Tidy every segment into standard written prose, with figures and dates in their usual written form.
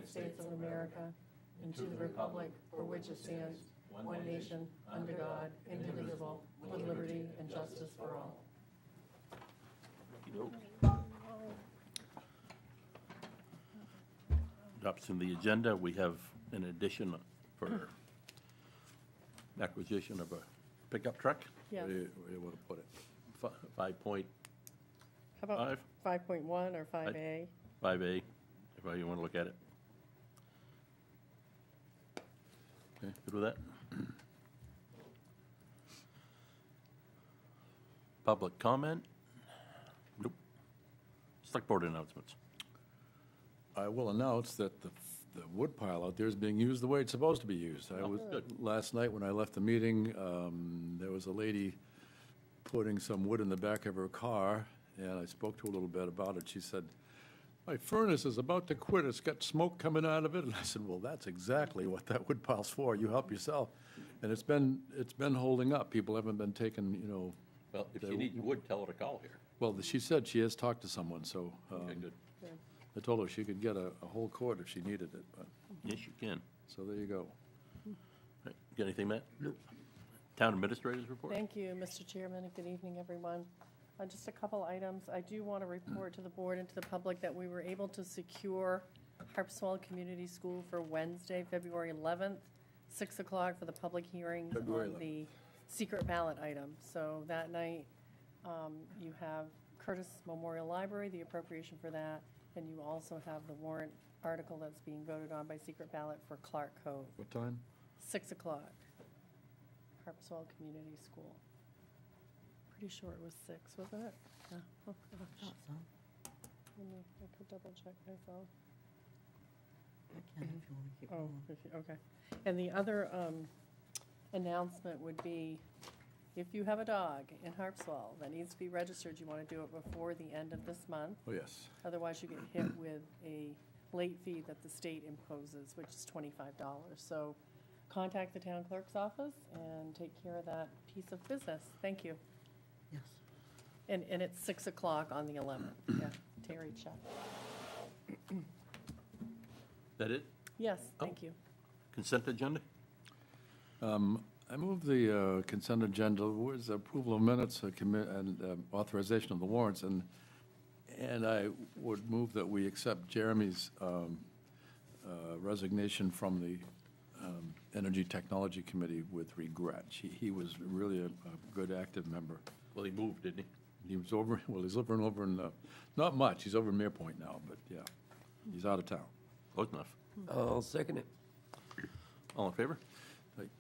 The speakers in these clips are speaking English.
United States of America and to the republic for which it stands, one nation, under God, indivisible, with liberty and justice for all. Adoption of the agenda, we have an addition for acquisition of a pickup truck. Yes. Where do you want to put it? 5.5? How about 5.1 or 5A? 5A, if you want to look at it. Okay, good with that? Public comment? Nope. Select board announcements. I will announce that the wood pile out there is being used the way it's supposed to be used. Good. Last night when I left the meeting, there was a lady putting some wood in the back of her car, and I spoke to her a little bit about it. She said, "My furnace is about to quit. It's got smoke coming out of it." And I said, "Well, that's exactly what that wood pile's for. You help yourself." And it's been holding up. People haven't been taking, Well, if you need wood, tell her to call here. Well, she said she has talked to someone, so Okay, good. I told her she could get a whole cord if she needed it. But Yes, you can. so there you go. Right. Got anything, Matt? Nope. Town administrators report? Thank you, Mr. Chairman, and good evening, everyone. Just a couple items. I do want to report to the board and to the public that we were able to secure Harpswell Community School for Wednesday, February 11th, 6 o'clock for the public hearing February on the secret ballot item. So that night, you have Curtis Memorial Library, the appropriation for that, and you also have the warrant article that's being voted on by secret ballot for Clark Cove. What time? 6 o'clock, Harpswell Community School. Pretty sure it was 6, wasn't it? Yeah. Oh, gosh. I could double check myself. Oh, okay. And the other announcement would be, if you have a dog in Harpswell that needs to be registered, you want to do it before the end of this month. Oh, yes. Otherwise, you get hit with a late fee that the state imposes, which is $25. So contact the town clerk's office and take care of that piece of business. Thank you. Yes. And it's 6 o'clock on the 11th. Yeah, Terry check. That it? Yes, thank you. Consent agenda? I move the consent agenda, where's approval of minutes and authorization of the warrants, and I would move that we accept Jeremy's resignation from the Energy Technology Committee with regret. He was really a good active member. Well, he moved, didn't he? He was he's living over in, not much, he's over in Merepoint now, but yeah, he's out of town. Close enough. I'll second it. All in favor? Right.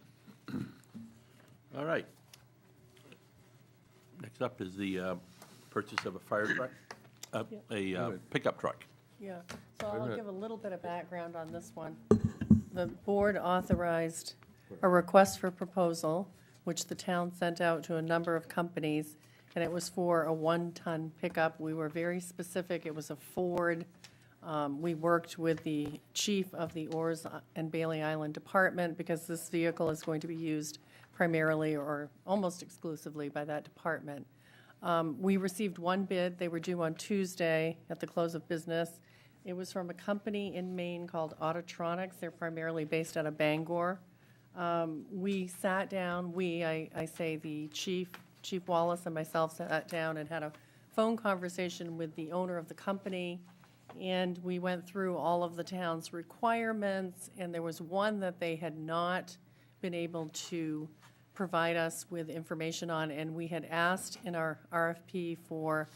All right. Next up is the purchase of a fire truck, a pickup truck. Yeah, so Wait a I'll minute. give a little bit of background on this one. The board authorized a request for proposal, which the town sent out to a number of companies, and it was for a 1-ton pickup. We were very specific. It was a Ford. We worked with the chief of the Orrs and Bailey Island Department because this vehicle is going to be used primarily or almost exclusively by that department. We received one bid. They were due on Tuesday at the close of business. It was from a company in Maine called Autotronics. They're primarily based out of Bangor. We sat down, I say the Chief Wallace and myself sat down and had a phone conversation with the owner of the company, and we went through all of the town's requirements, and there was one that they had not been able to provide us with information on, and we had asked in our RFP for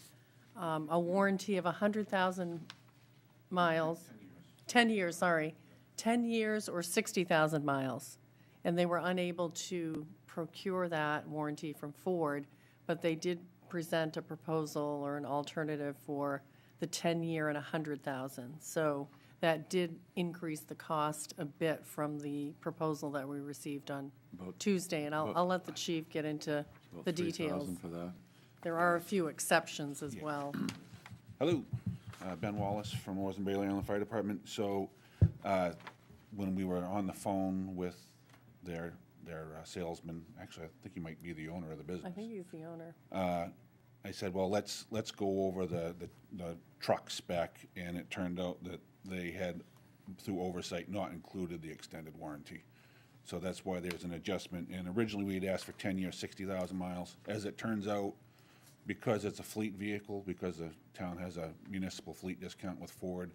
a warranty of 100,000 miles. 10 years, sorry. 10 years or 60,000 miles. And they were unable to procure that warranty from Ford, but they did present a proposal or an alternative for the 10-year and 100,000. So that did increase the cost a bit from the proposal that we received on Tuesday, and I'll let the chief get into About the details. 3,000 for that. There are a few exceptions as well. Hello, Ben Wallace from Orrs and Bailey Island Fire Department. So when we were on the phone with their salesman, actually I think he might be the owner of the business. I think he's the owner. I said, well, let's go over the truck spec, and it turned out that they had through oversight, not included the extended warranty. So that's why there's an adjustment. And originally, we had asked for 10 years, 60,000 miles. As it turns out, because it's a fleet vehicle, because the town has a municipal fleet discount with Ford,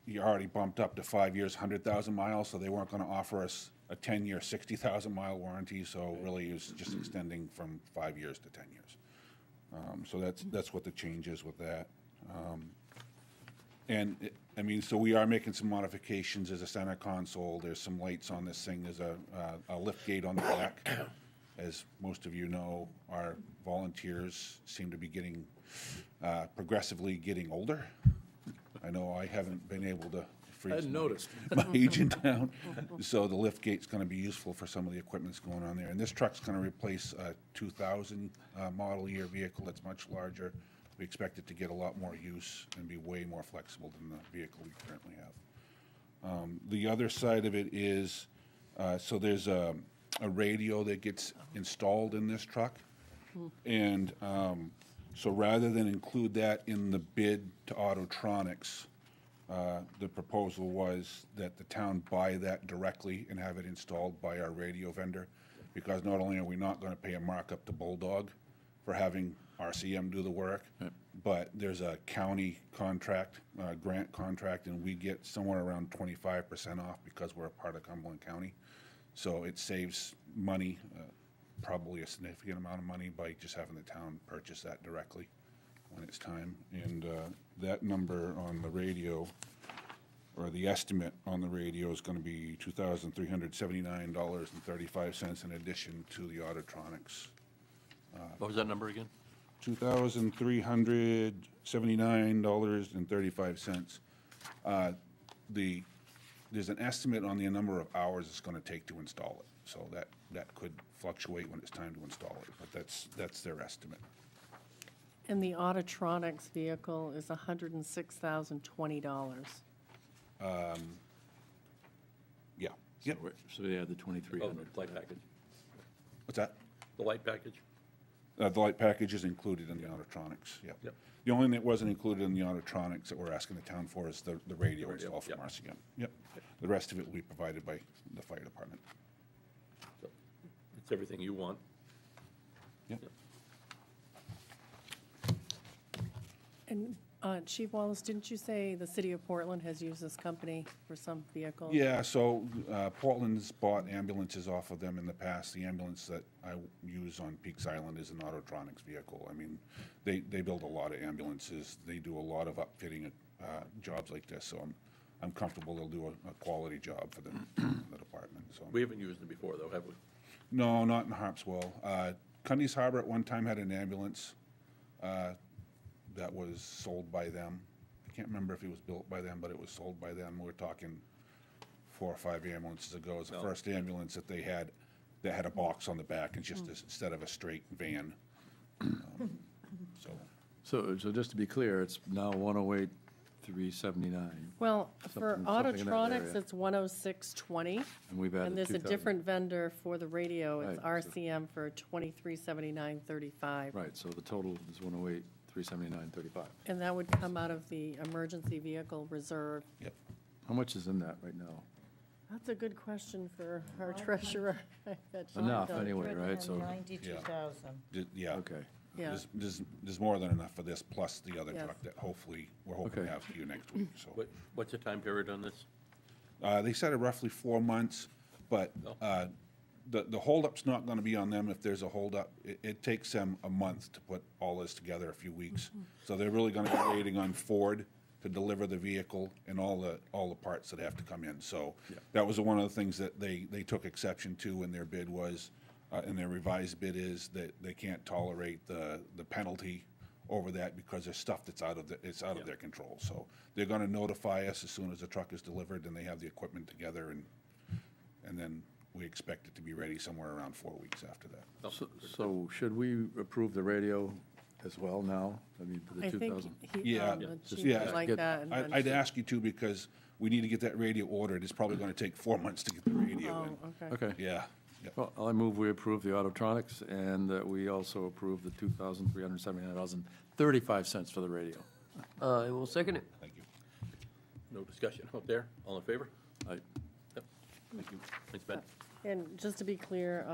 you already bumped up to 5 years, 100,000 miles, so they weren't going to offer us a 10-year, 60,000-mile warranty. So really, it was just extending from 5 years to 10 years. So that's what the change is with that. I mean, so we are making some modifications. There's a center console, there's some lights on this thing, there's a lift gate on the back. As most of you know, our volunteers seem to be getting, progressively getting older. I know I haven't been able to freeze hadn't noticed. my agent down, so the lift gate's gonna be useful for some of the equipment that's going on there. And this truck's gonna replace a 2000 model year vehicle that's much larger. We expect it to get a lot more use and be way more flexible than the vehicle we currently have. The other side of it is, so there's a radio that gets installed in this truck. And so rather than include that in the bid to Autotronics, the proposal was that the town buy that directly and have it installed by our radio vendor, because not only are we not going to pay a markup to Bulldog for having RCM do the work, but there's a county contract, grant contract, and we get somewhere around 25% off because we're a part of Cumberland County. So it saves money, probably a significant amount of money, by just having the town purchase that directly when it's time. And that number on the radio, or the estimate on the radio, is going to be $2,379.35 in addition to the Autotronics. What was that number again? $2,379.35. There's an estimate on the number of hours it's going to take to install it, so that could fluctuate when it's time to install it, but that's their estimate. And the Autotronics vehicle is $106,020. Yeah. Yep. So they had the Oh, 2,300. the light package. What's that? The light package? The light package is included in the Autotronics. Yep. Yep. The only thing that wasn't included in the Autotronics that we're asking the town for is the radio install from yep. RCM. Yep. The rest of it will be provided by the fire department. So it's everything you want. Yep. And Chief Wallace, didn't you say the city of Portland has used this company for some vehicles? Yeah, so Portland's bought ambulances off of them in the past. The ambulance that I use on Peaks Island is an Autotronics vehicle. I mean, they build a lot of ambulances. They do a lot of upfitting jobs like this, so I'm comfortable they'll do a quality job for the department, so. We haven't used it before, though, have we? No, not in Harpswell. Cundy's Harbor at one time had an ambulance that was sold by them. I can't remember if it was built by them, but it was sold by them. We're talking 4 or 5 ambulances ago. It was the first ambulance that they had that had a box on the back and just instead of a straight van. So just to be clear, it's now 108,379. Well, for Something in that Autotronics, area. it's 10620. And we've added And there's a 2,000. different vendor for the radio. It's Right, so- RCM for 2379.35. Right, so the total is 108,379.35. And that would come out of the emergency vehicle reserve. Yep. How much is in that right now? That's a good question for our treasurer. I bet she Enough, does. anyway, right? So, 92,000. Yeah. okay. Yeah. There's more than enough for this, plus the other Yes. truck that hopefully, we're hoping to Okay. have for you next week, so. What's the time period on this? They said roughly 4 months, but the holdup's not gonna be on them if there's a holdup. It takes them a month to put all this together, a few weeks. So they're really gonna be waiting on Ford to deliver the vehicle and all the parts that have to come in. So that was one of the things that they took exception to in their bid was, and their revised bid is that they can't tolerate the penalty over that because there's stuff that's out of their control. So they're gonna notify us as soon as the truck is delivered and they have the equipment together, and then we expect it to be ready somewhere around 4 weeks after that. So should we approve the radio as well now? I mean, for the I think 2,000? Yeah, the just- chief yeah. would like Get- that. and then- I'd ask you to, because we need to get that radio ordered. It's probably gonna take 4 months to get the radio in. Oh, okay. Okay. Yeah. Well, I move we approve the Autotronics and that we also approve the $2,379.35 for the radio. I will second it. Thank you. No discussion out there? All in favor? I, Yep. Thank you. Thanks, Ben. And just to be clear,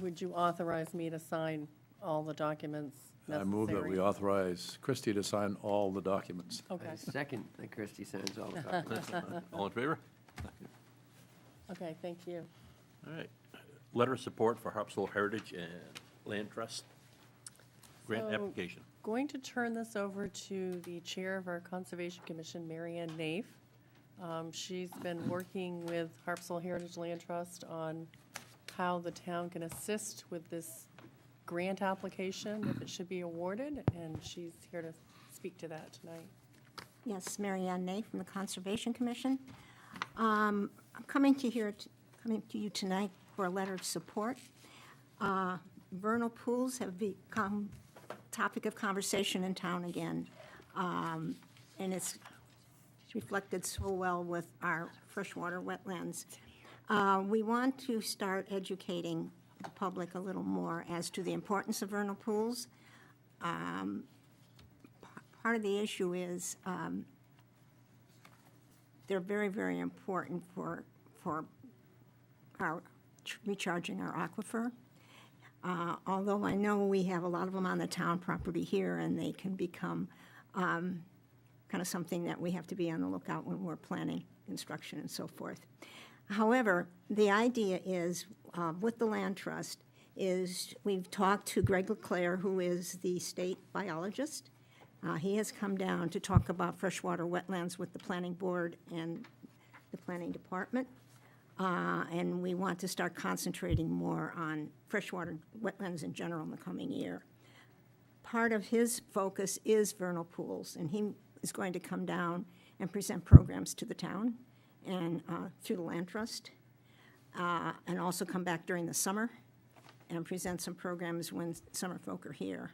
would you authorize me to sign all the documents I necessary? move that we authorize Christie to sign all the documents. Okay, I second that Christie signs all the documents. All in favor? okay, thank you. All right. Letter of support for Harpswell Heritage and Land Trust grant So- application. Going to turn this over to the Chair of our Conservation Commission, Mary Ann Naif. She's been working with Harpswell Heritage Land Trust on how the town can assist with this grant application, if it should be awarded, and she's here to speak to that tonight. Yes, Mary Ann Ney from the Conservation Commission. I'm coming to you tonight for a letter of support. Vernal pools have become topic of conversation in town again, and it's reflected so well with our freshwater wetlands. We want to start educating the public a little more as to the importance of vernal pools. Part of the issue is they're very, very important for our recharging our aquifer. Although I know we have a lot of them on the town property here, and they can become kind of something that we have to be on the lookout when we're planning construction and so forth. However, the idea is, with the Land Trust, is we've talked to Greg LeClaire, who is the state biologist. He has come down to talk about freshwater wetlands with the planning board and the planning department. And we want to start concentrating more on freshwater wetlands in general in the coming year. Part of his focus is vernal pools, and he is going to come down and present programs to the town and through the Land Trust, and also come back during the summer and present some programs when summer folk are here.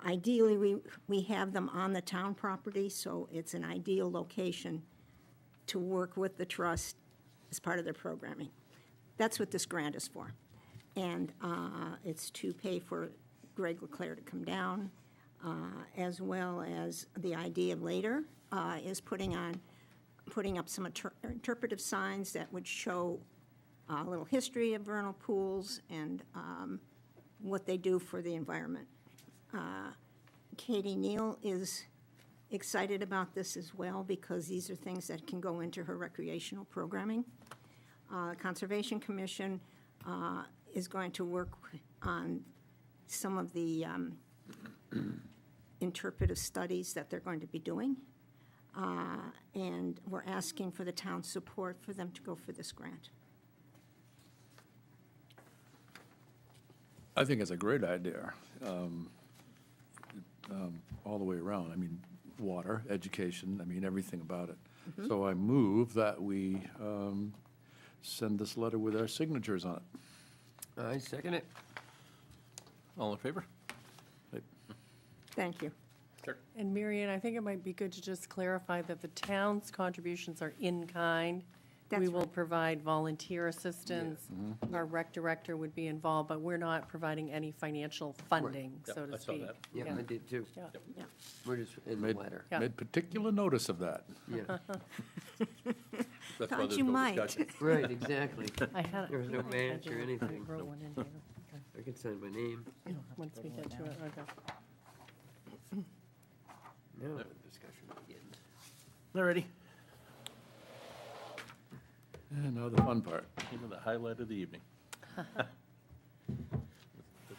Ideally, we have them on the town property, so it's an ideal location to work with the trust as part of their programming. That's what this grant is for. And it's to pay for Greg LeClaire to come down, as well as the idea later is putting up some interpretive signs that would show a little history of vernal pools and what they do for the environment. Katie Neal is excited about this as well, because these are things that can go into her recreational programming. Conservation Commission is going to work on some of the interpretive studies that they're going to be doing. And we're asking for the town's support for them to go for this grant. I think it's a great idea, all the way around. I mean, water, education, I mean, everything about it. So I move that we send this letter with our signatures on it. I second it. All in favor? Thank you. Sure. And Mary Ann, I think it might be good to just clarify that the town's contributions are in kind. We That's will right. provide volunteer assistance. Our rec director would be involved, but we're not providing any financial funding, Yep, so to I saw speak. that. Yeah, I did too. Yeah. Yeah. We're just in the Made- letter. Yeah. Made particular notice of that. Yeah, That's why Thought there's you no might. discussion. right, exactly. I had. There was no I think I match or did. I anything. wrote one in here. I can sign my name. Okay. Once we get to it, okay. Now the discussion begins. All righty. And now the fun part. Into the highlight of the evening. The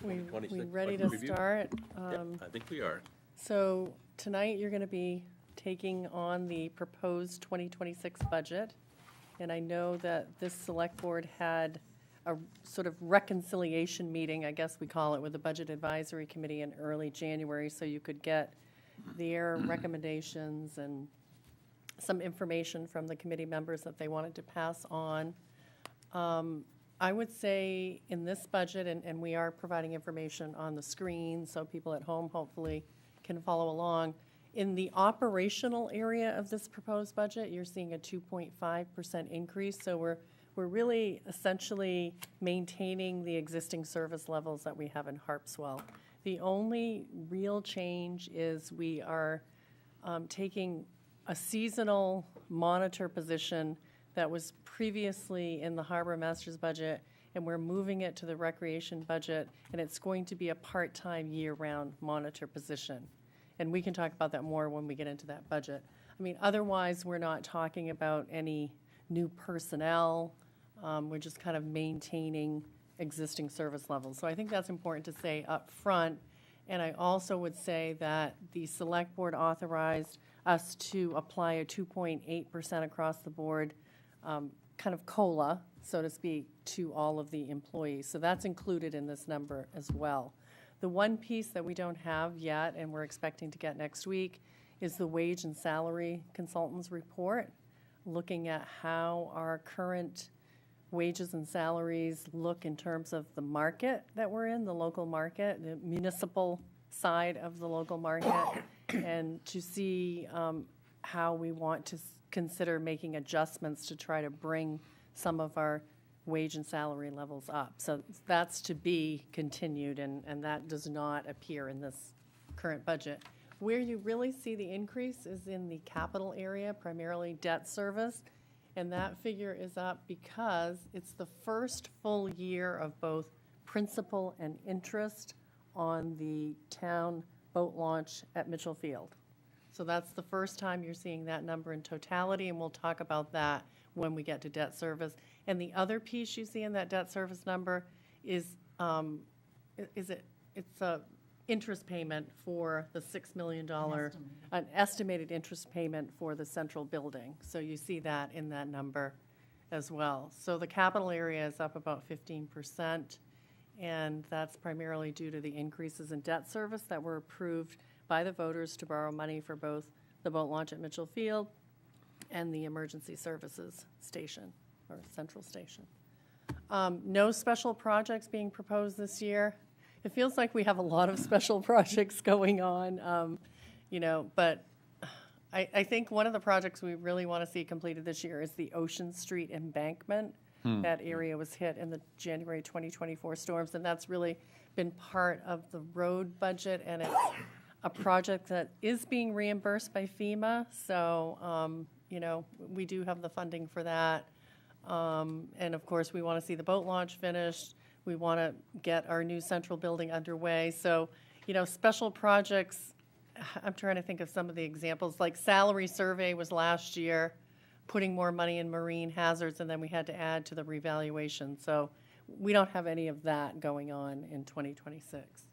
We 2026 ready to budget review. start? Yep, I think we are. So tonight, you're going to be taking on the proposed 2026 budget. And I know that this select board had a sort of reconciliation meeting, I guess we call it, with the Budget Advisory Committee in early January, so you could get their recommendations and some information from the committee members that they wanted to pass on. I would say in this budget, and we are providing information on the screen, so people at home hopefully can follow along. In the operational area of this proposed budget, you're seeing a 2.5% increase, so we're really essentially maintaining the existing service levels that we have in Harpswell. The only real change is we are taking a seasonal monitor position that was previously in the harbor master's budget, and we're moving it to the recreation budget, and it's going to be a part-time, year-round monitor position. And we can talk about that more when we get into that budget. I mean, otherwise, we're not talking about any new personnel. We're just kind of maintaining existing service levels. So I think that's important to say up front. And I also would say that the select board authorized us to apply a 2.8% across the board kind of COLA, so to speak, to all of the employees. So that's included in this number as well. The one piece that we don't have yet, and we're expecting to get next week, is the wage and salary consultants report, looking at how our current wages and salaries look in terms of the market that we're in, the local market, the municipal side of the local market, and to see how we want to consider making adjustments to try to bring some of our wage and salary levels up. So that's to be continued, and that does not appear in this current budget. Where you really see the increase is in the capital area, primarily debt service, and that figure is up because it's the first full year of both principal and interest on the town boat launch at Mitchell Field. So that's the first time you're seeing that number in totality, and we'll talk about that when we get to debt service. And the other piece you see in that debt service number is it's a interest payment for the $6 million, an estimated interest payment for the central building. So you see that in that number as well. So the capital area is up about 15%, and that's primarily due to the increases in debt service that were approved by the voters to borrow money for both the boat launch at Mitchell Field and the emergency services station, or central station. No special projects being proposed this year. It feels like we have a lot of special projects going on, but I think one of the projects we really want to see completed this year is the Ocean Street embankment. That area was hit in the January 2024 storms, and that's really been part of the road budget, and it's a project that is being reimbursed by FEMA. So, we do have the funding for that. And of course, we want to see the boat launch finished. We want to get our new central building underway. So, special projects, I'm trying to think of some of the examples, like salary survey was last year, putting more money in marine hazards, and then we had to add to the revaluation. So we don't have any of that going on in 2026.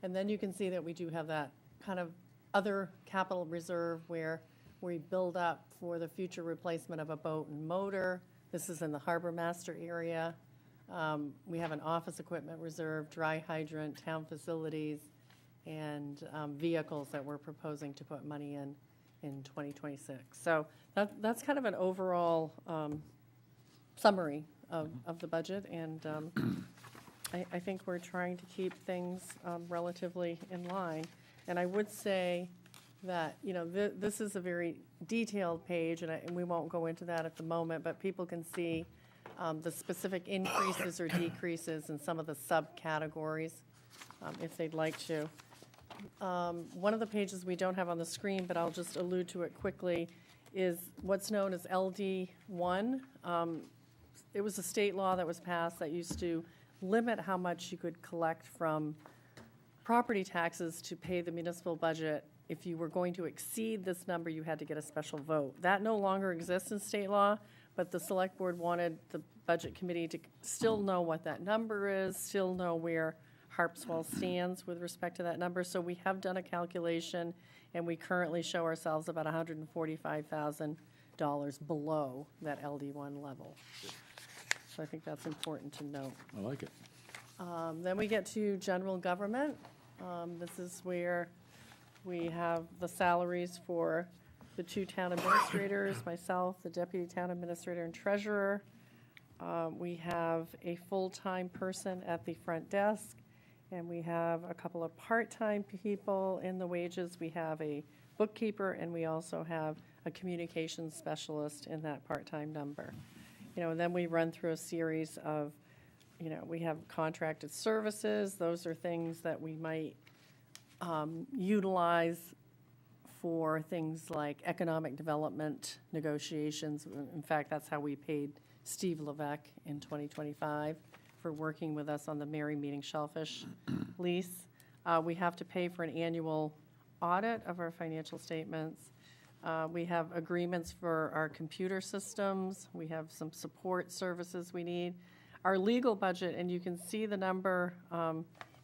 And then you can see that we do have that kind of other capital reserve where we build up for the future replacement of a boat and motor. This is in the harbor master area. We have an office equipment reserve, dry hydrant, town facilities, and vehicles that we're proposing to put money in 2026. So that's kind of an overall summary of the budget, and I think we're trying to keep things relatively in line. And I would say that, this is a very detailed page, and we won't go into that at the moment, but people can see the specific increases or decreases in some of the subcategories if they'd like to. One of the pages we don't have on the screen, but I'll just allude to it quickly, is what's known as LD1. It was a state law that was passed that used to limit how much you could collect from property taxes to pay the municipal budget. If you were going to exceed this number, you had to get a special vote. That no longer exists in state law, but the select board wanted the budget committee to still know what that number is, still know where Harpswell stands with respect to that number. So we have done a calculation, and we currently show ourselves about $145,000 below that LD1 level. So I think that's important to note. I like it. Then we get to general government. This is where we have the salaries for the two town administrators, myself, the deputy town administrator and treasurer. We have a full-time person at the front desk, and we have a couple of part-time people in the wages. We have a bookkeeper, and we also have a communications specialist in that part-time number. And then we run through a series of, we have contracted services. Those are things that we might utilize for things like economic development negotiations. In fact, that's how we paid Steve Levesque in 2025 for working with us on the Merry Meeting Shellfish lease. We have to pay for an annual audit of our financial statements. We have agreements for our computer systems. We have some support services we need. Our legal budget, and you can see the number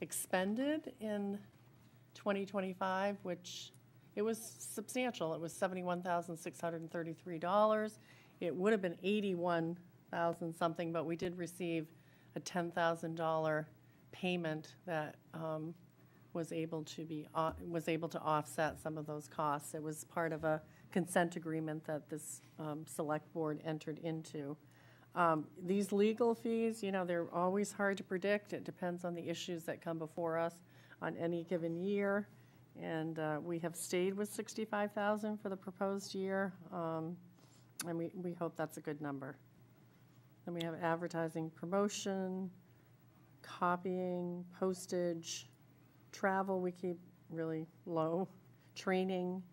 expended in 2025, which it was substantial. It was $71,633. It would have been 81,000 something, but we did receive a $10,000 payment that was able to offset some of those costs. It was part of a consent agreement that this select board entered into. These legal fees, they're always hard to predict. It depends on the issues that come before us on any given year. And we have stayed with $65,000 for the proposed year, and we hope that's a good number. Then we have advertising, promotion, copying, postage, travel we keep really low, training,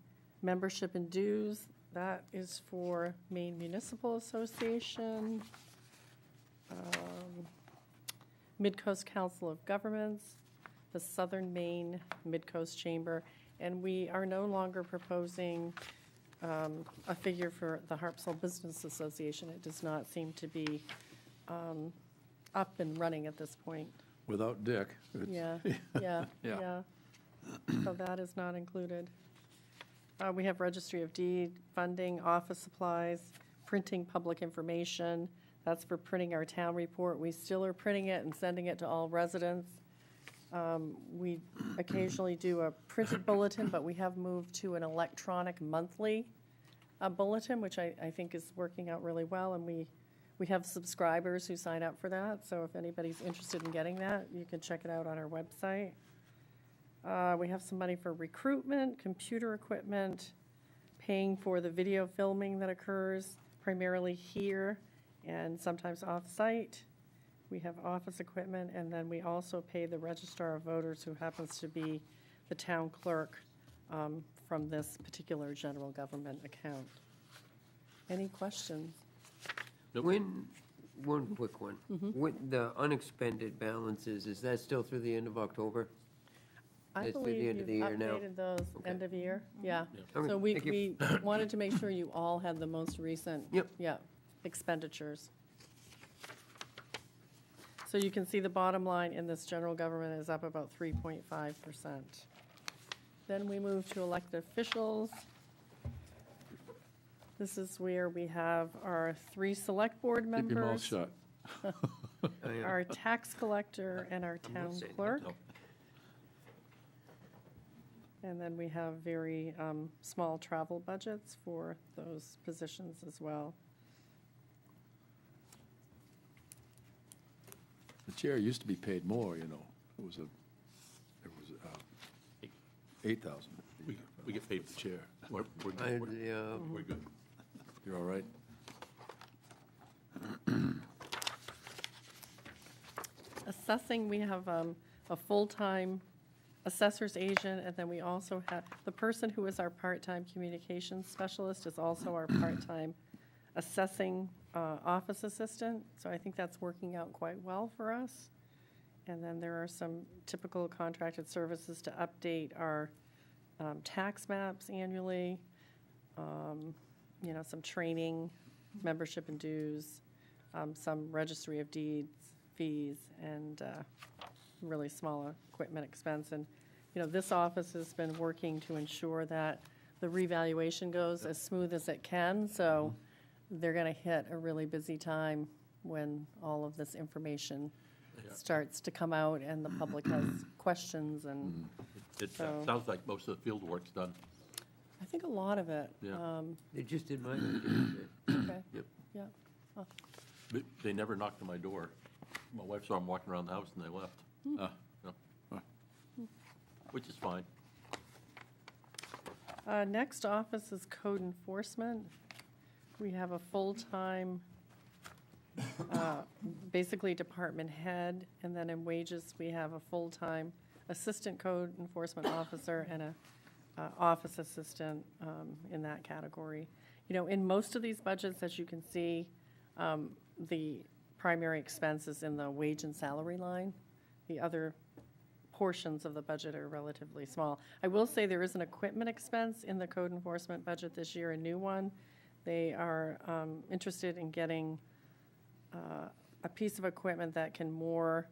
membership and dues. That is for Maine Municipal Association, Midcoast Council of Governments, the Southern Maine Midcoast Chamber, and we are no longer proposing a figure for the Harpswell Business Association. It does not seem to be up and running at this point. Without Dick. Yeah. So that is not included. We have Registry of Deed, funding, office supplies, printing public information. That's for printing our town report. We still are printing it and sending it to all residents. We occasionally do a printed bulletin, but we have moved to an electronic monthly bulletin, which I think is working out really well, and we have subscribers who sign up for that, so if anybody's interested in getting that, you can check it out on our website. We have some money for recruitment, computer equipment, paying for the video filming that occurs primarily here and sometimes off-site. We have office equipment, and then we also pay the registrar of voters, who happens to be the town clerk, from this particular general government account. Any questions? One quick one. With the unexpended balances, is that still through the end of October? I It's through the believe end of the you've year now. updated those Okay. end of year, yeah. Okay, So thank you. we wanted to make sure you all had the most recent. Yep. Yeah, expenditures. So you can see the bottom line in this general government is up about 3.5%. Then we move to elected officials. This is where we have our 3 select board members. Keep your mouth shut. Oh, yeah. Our tax collector and our I'm not town saying that. clerk. No. And then we have very small travel budgets for those positions as well. The chair used to be paid more, It was 8,000. We get paid The chair. We're I- good. yeah. We're good. You're all right? Assessing, we have a full-time assessor's agent, and then we also have, the person who is our part-time communications specialist is also our part-time assessing office assistant, so I think that's working out quite well for us. And then there are some typical contracted services to update our tax maps annually, some training, membership and dues, some registry of deeds fees, and really small equipment expense. And, this office has been working to ensure that the revaluation goes as smooth as it can, so they're going to hit a really busy time when all of this information starts to come out and the public has questions, and It So- sounds like most of the field work's done. I think a lot of it. Yeah. They just did mine. Okay, Yep. yeah. They never knocked on my door. My wife saw them walking around the house and they left. Ah, Which is fine. Next office is code enforcement. We have a full-time, basically department head, and then in wages, we have a full-time assistant code enforcement officer and a office assistant in that category. You know, in most of these budgets, as you can see, the primary expense is in the wage and salary line. The other portions of the budget are relatively small. I will say there is an equipment expense in the code enforcement budget this year, a new one. They are interested in getting a piece of equipment that can more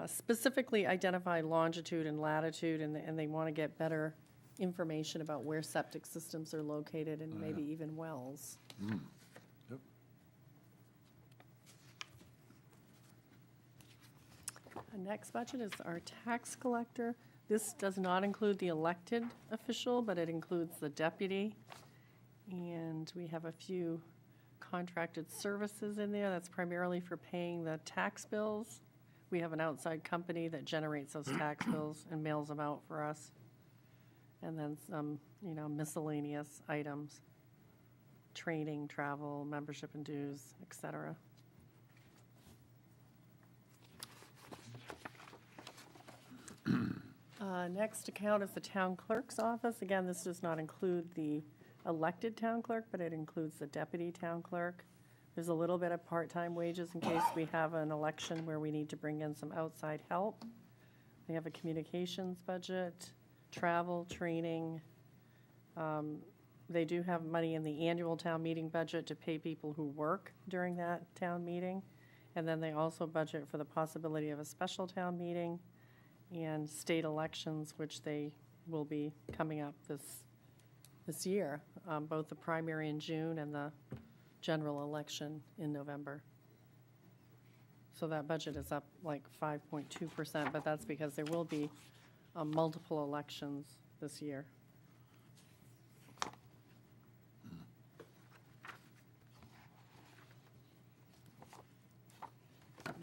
specifically identify longitude and latitude, and they want to get better information about where septic systems are located and maybe even wells. Yep. The next budget is our tax collector. This does not include the elected official, but it includes the deputy. And we have a few contracted services in there. That's primarily for paying the tax bills. We have an outside company that generates those tax bills and mails them out for us. And then some, you know, miscellaneous items, training, travel, membership and dues, et cetera. Next account is the town clerk's office. Again, this does not include the elected town clerk, but it includes the deputy town clerk. There's a little bit of part-time wages in case we have an election where we need to bring in some outside help. We have a communications budget, travel, training. They do have money in the annual town meeting budget to pay people who work during that town meeting. And then they also budget for the possibility of a special town meeting and state elections, which they will be coming up this year, both the primary in June and the general election in November. So that budget is up like 5.2%, but that's because there will be multiple elections this year.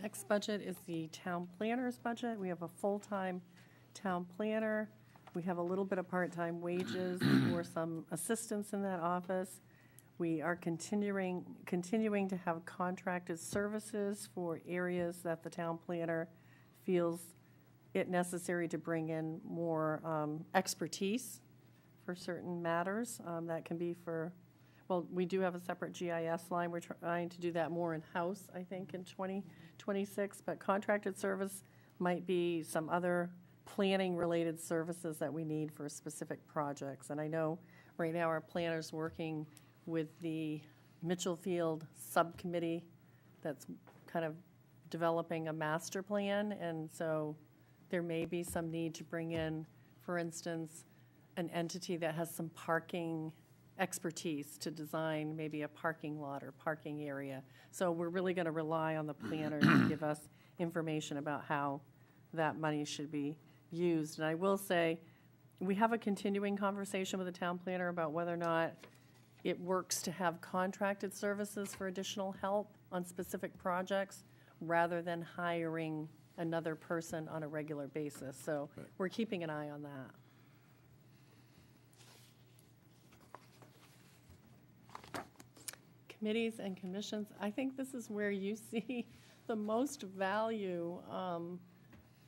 Next budget is the town planner's budget. We have a full-time town planner. We have a little bit of part-time wages for some assistants in that office. We are continuing to have contracted services for areas that the town planner feels it necessary to bring in more expertise for certain matters. That can be for, well, we do have a separate GIS line. We're trying to do that more in-house, I think, in 2026. But contracted service might be some other planning-related services that we need for specific projects. And I know right now our planner's working with the Mitchellfield subcommittee that's kind of developing a master plan. And so there may be some need to bring in, for instance, an entity that has some parking expertise to design maybe a parking lot or parking area. So we're really going to rely on the planner to give us information about how that money should be used. And I will say, we have a continuing conversation with the town planner about whether or not it works to have contracted services for additional help on specific projects rather than hiring another person on a regular basis. So we're keeping an eye on that. Committees and commissions, I think this is where you see the most value.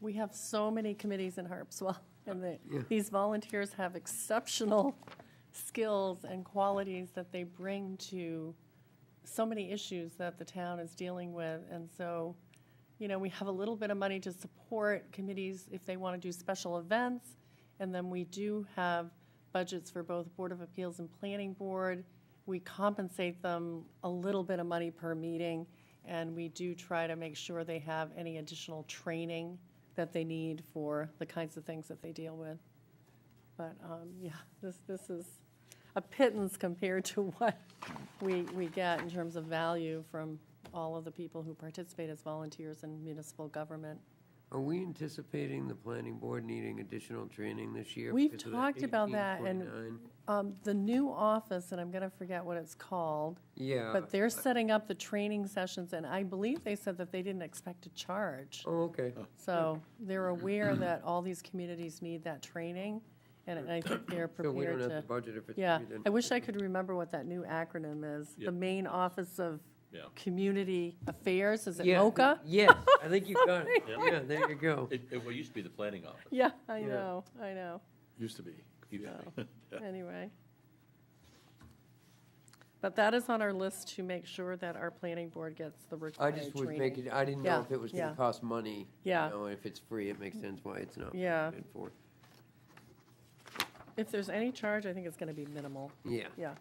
We have so many committees in Harpswell, and these volunteers have exceptional skills and qualities that they bring to so many issues that the town is dealing with. And so, you know, we have a little bit of money to support committees if they want to do special events. And then we do have budgets for both Board of Appeals and Planning Board. We compensate them a little bit of money per meeting, and we do try to make sure they have any additional training that they need for the kinds of things that they deal with. But yeah, this is a pittance compared to what we get in terms of value from all of the people who participate as volunteers in municipal government. Are we anticipating the planning board needing additional training this year? We've because of talked about that, and 1829? the new office, and I'm going to forget what it's called, Yeah. but they're setting up the training sessions, and I believe they said that they didn't expect to charge. Oh, okay. So they're aware that all these communities need that training, and I think they're So we prepared don't to. have to budget if it's Yeah, free then. I wish I could remember what that new acronym is. The Yep. main Office of Yeah. Community Affairs, is it Yeah, MOCA? Yes, I think you got it. Yeah. Yeah, there you go. It used to be the planning office. Yeah, I Yeah. know, I know. Used to be. So, anyway. But that is on our list to make sure that our planning board gets the I required just would training. make it, I didn't know Yeah, if it was yeah. gonna cost money. Yeah. You know, if it's free, it makes sense why it's not Yeah. paid for. If there's any charge, I think it's gonna be minimal. Yeah. Yeah.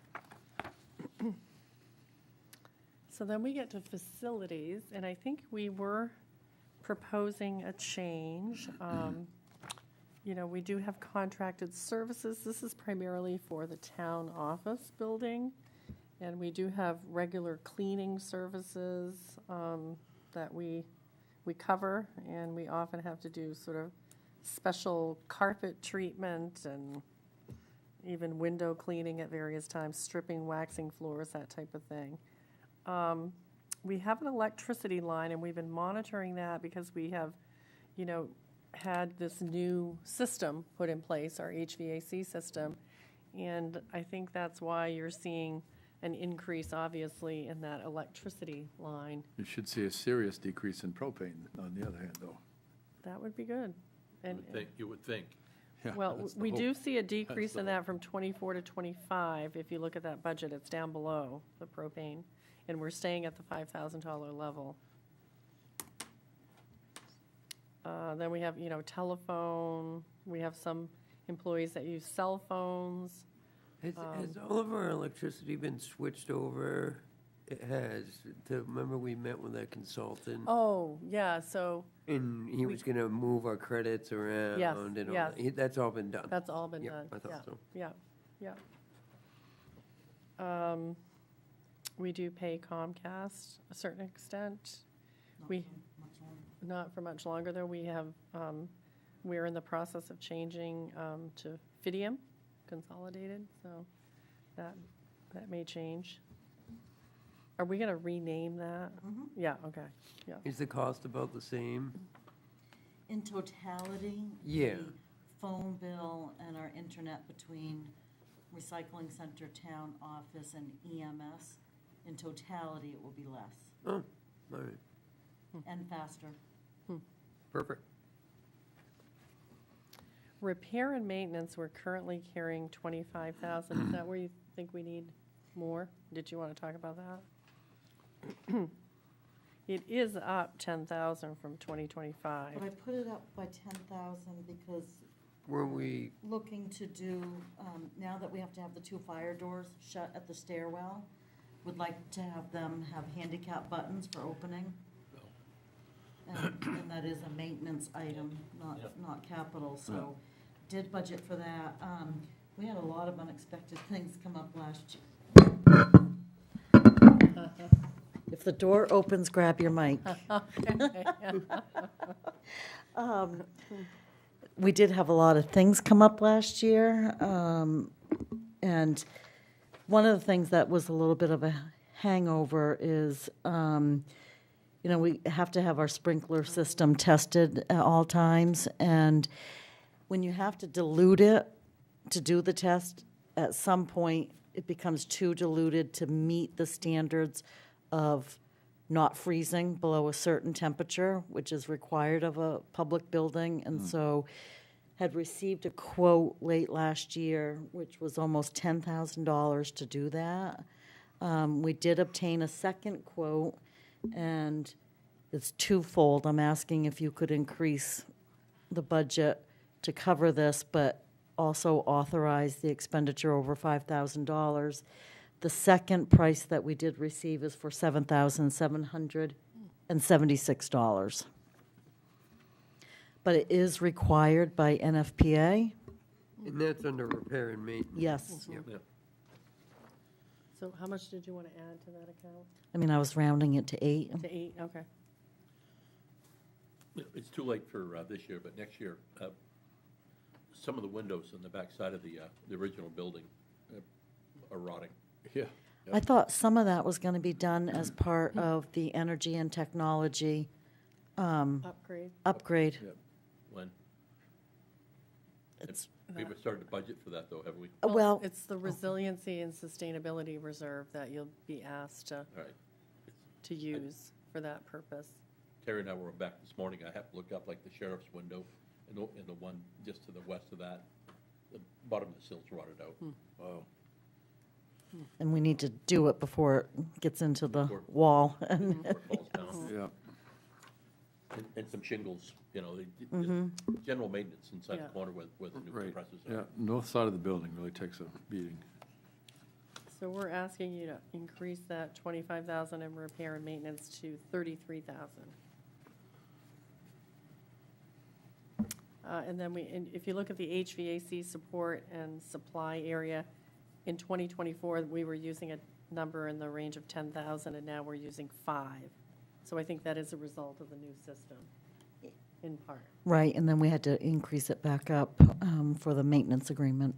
So then we get to facilities, and I think we were proposing a change. You know, we do have contracted services. This is primarily for the town office building. And we do have regular cleaning services that we cover, and we often have to do sort of special carpet treatment and even window cleaning at various times, stripping, waxing floors, that type of thing. We have an electricity line, and we've been monitoring that because we have, you know, had this new system put in place, our HVAC system. And I think that's why you're seeing an increase, obviously, in that electricity line. You should see a serious decrease in propane, on the other hand, though. That would be good. And, You would think. Yeah, well, that's the we hope. do see a decrease the in that from 24 to 25. If you look at that budget, it's down below the propane, and we're staying at the $5,000 level. Then we have, you know, telephone. We have some employees that use cell phones. Has all of our electricity been switched over? It has. Remember we met with that consultant? Oh, yeah, so And he was gonna move our credits around Yes, and all yes. that. That's all been done. that's all been Yeah, done. I thought Yeah, so. Yeah, yeah. We do pay Comcast a certain extent. Not for much longer, though. We have, we're in the process of changing to Fidium Consolidated, so that may change. Are we gonna rename that? Yeah, okay, yeah. Is the cost about the same? In totality? Yeah. The phone bill and our internet between recycling center, town office, and EMS, in totality, it will be less Oh, all right, and faster. perfect. Repair and maintenance, we're currently carrying 25,000. Is that where you think we need more? Did you want to talk about that? It is up 10,000 from 2025. But I put it up by 10,000 because Were we, looking to do, now that we have to have the 2 fire doors shut at the stairwell, would like to have them have handicap buttons for opening. And that is a maintenance item, not capital, so did budget for that. We had a lot of unexpected things come up last year. If the door opens, grab your mic. We did have a lot of things come up last year, and one of the things that was a little bit of a hangover is, you know, we have to have our sprinkler system tested at all times, and when you have to dilute it to do the test, at some point, it becomes too diluted to meet the standards of not freezing below a certain temperature, which is required of a public building, and so had received a quote late last year, which was almost $10,000 to do that. We did obtain a second quote, and it's twofold. I'm asking if you could increase the budget to cover this, but also authorize the expenditure over $5,000. The second price that we did receive is for $7,776. But it is required by NFPA. and that's under repair and maintenance? Yes. Yep. Yeah. So how much did you want to add to that account? I mean, I was rounding it to 8. To 8, okay. It's too late for this year, but next year, some of the windows on the back side of the original building are rotting. Yeah. I thought some of that was going to be done as part of the energy and technology Upgrade. upgrade. Yeah. When? It's, We haven't started to budget for that, though, have we? well, It's the resiliency and sustainability reserve that you'll be asked All right. to use for that purpose. Terry and I were back this morning. I happened to look up like the sheriff's window and the one just to the west of that. the bottom of the sill's rotted out. Wow. And we need to do it before it gets into the Before- wall. And Before it falls down. Yeah. And some shingles, you know, Mm-hmm. just general maintenance inside Yeah. the corner where the new Right, compressors are. yeah, north side of the building really takes a beating. So we're asking you to increase that 25,000 in repair and maintenance to 33,000. And then and if you look at the HVAC support and supply area, in 2024, we were using a number in the range of 10,000, and now we're using 5. So I think that is a result of the new system, in part. Right, and then we had to increase it back up for the maintenance agreement.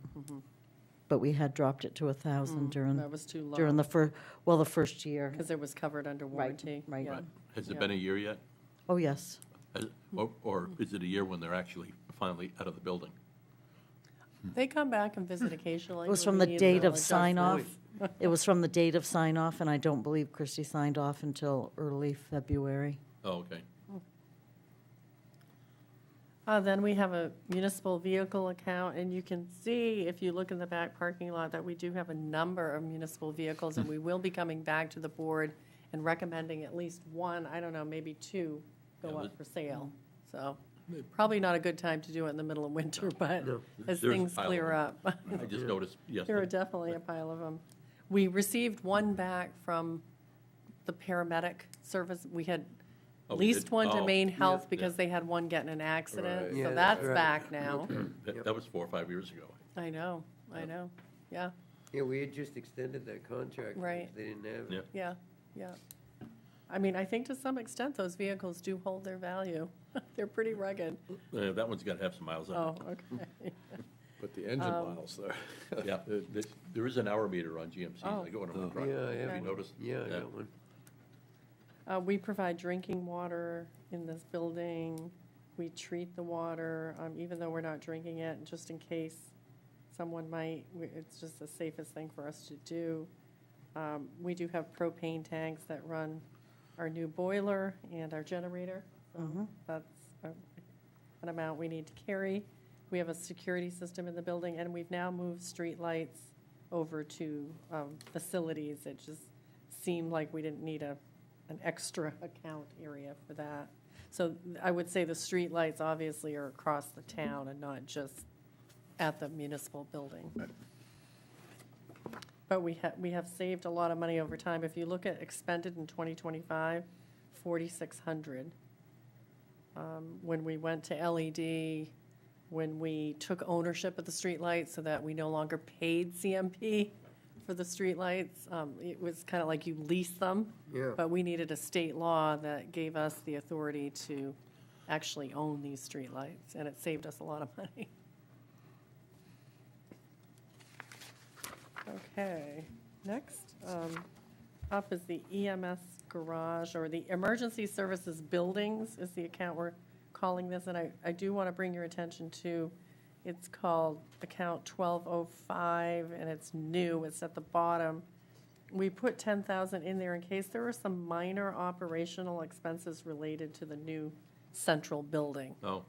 But we had dropped it to 1,000 That was too during low, the first year. because it was covered under warranty. right. Yeah. Right. Has it Yeah. been a year yet? Oh, yes. Or is it a year when they're actually finally out of the building? They come back and visit occasionally. It was when from we the need date a of sign-off. adjustment. It was from the date of sign-off, and I don't believe Christie signed off until early February. Oh, okay. Then we have a municipal vehicle account, and you can see, if you look in the back parking lot, that we do have a number of municipal vehicles, and we will be coming back to the board and recommending at least one, I don't know, maybe 2 go Yeah, up but- for sale. So probably not a good time to do it in the middle of winter, but No. as There's a things pile of clear them. up. I just noticed There are yesterday. definitely a pile of them. We received one back from the paramedic service. We had Oh, we leased did? one to Oh, Maine yeah, Health yeah. because they had one get in an accident. Right. Yeah, So that's that's right. back now. That was 4 or 5 years ago. I know, yeah, Yeah, we had just extended that contract. because Right. They didn't have Yeah. it. yeah. I mean, I think to some extent, those vehicles do hold their value. They're pretty rugged. That one's got to have some miles on Oh, okay. But the engine miles there. it. Yeah, there is an hour meter on GMC. Oh. I go in a truck. Yeah, I Have have you one. noticed? Yeah, I got one. We provide drinking water in this building. We treat the water, even though we're not drinking it, just in case someone might, it's just the safest thing for us to do. We do have propane tanks that run our new boiler and our generator. So that's an amount we need to carry. We have a security system in the building, and we've now moved streetlights over to facilities. It just seemed like we didn't need an extra account area for that. So I would say the streetlights obviously are across the town and not just at the municipal building. But we have saved a lot of money over time. If you look at expended in 2025, 4,600. When we went to LED, when we took ownership of the streetlights so that we no longer paid CMP for the streetlights, it was kind of like you lease them. Yeah. But we needed a state law that gave us the authority to actually own these streetlights, and it saved us a lot of money. Okay, next up is the EMS garage, or the Emergency Services Buildings is the account we're calling this, and I do want to bring your attention to, it's called account 1205, and it's new, it's at the bottom. We put 10,000 in there in case there were some minor operational expenses related to the new central building Oh,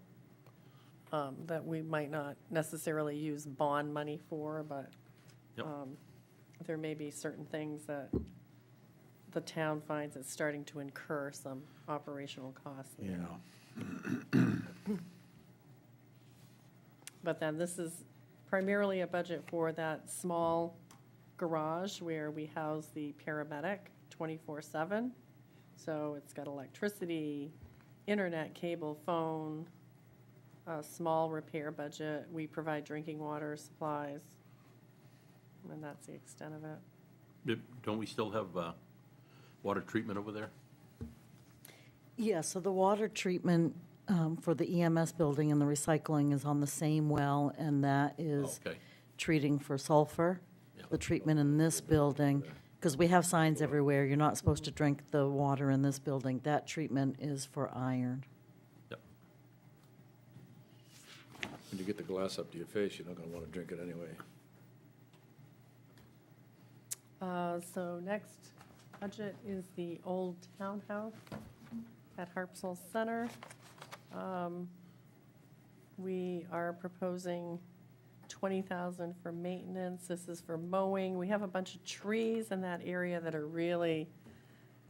that we might not necessarily use bond money for, but Yep. there may be certain things that the town finds it's starting to incur some operational costs. Yeah. But then this is primarily a budget for that small garage where we house the paramedic 24/7. So it's got electricity, internet, cable, phone, a small repair budget. We provide drinking water supplies, and that's the extent of it. Don't we still have water treatment over there? Yeah, so the water treatment for the EMS building and the recycling is on the same well, and that is Okay. treating for sulfur. Yeah. The treatment in this building, because we have signs everywhere, you're not supposed to drink the water in this building. That treatment is for iron. Yep. When you get the glass up to your face, you're not going to want to drink it anyway. So next budget is the old townhouse at Harpswell Center. We are proposing 20,000 for maintenance. This is for mowing. We have a bunch of trees in that area that are really,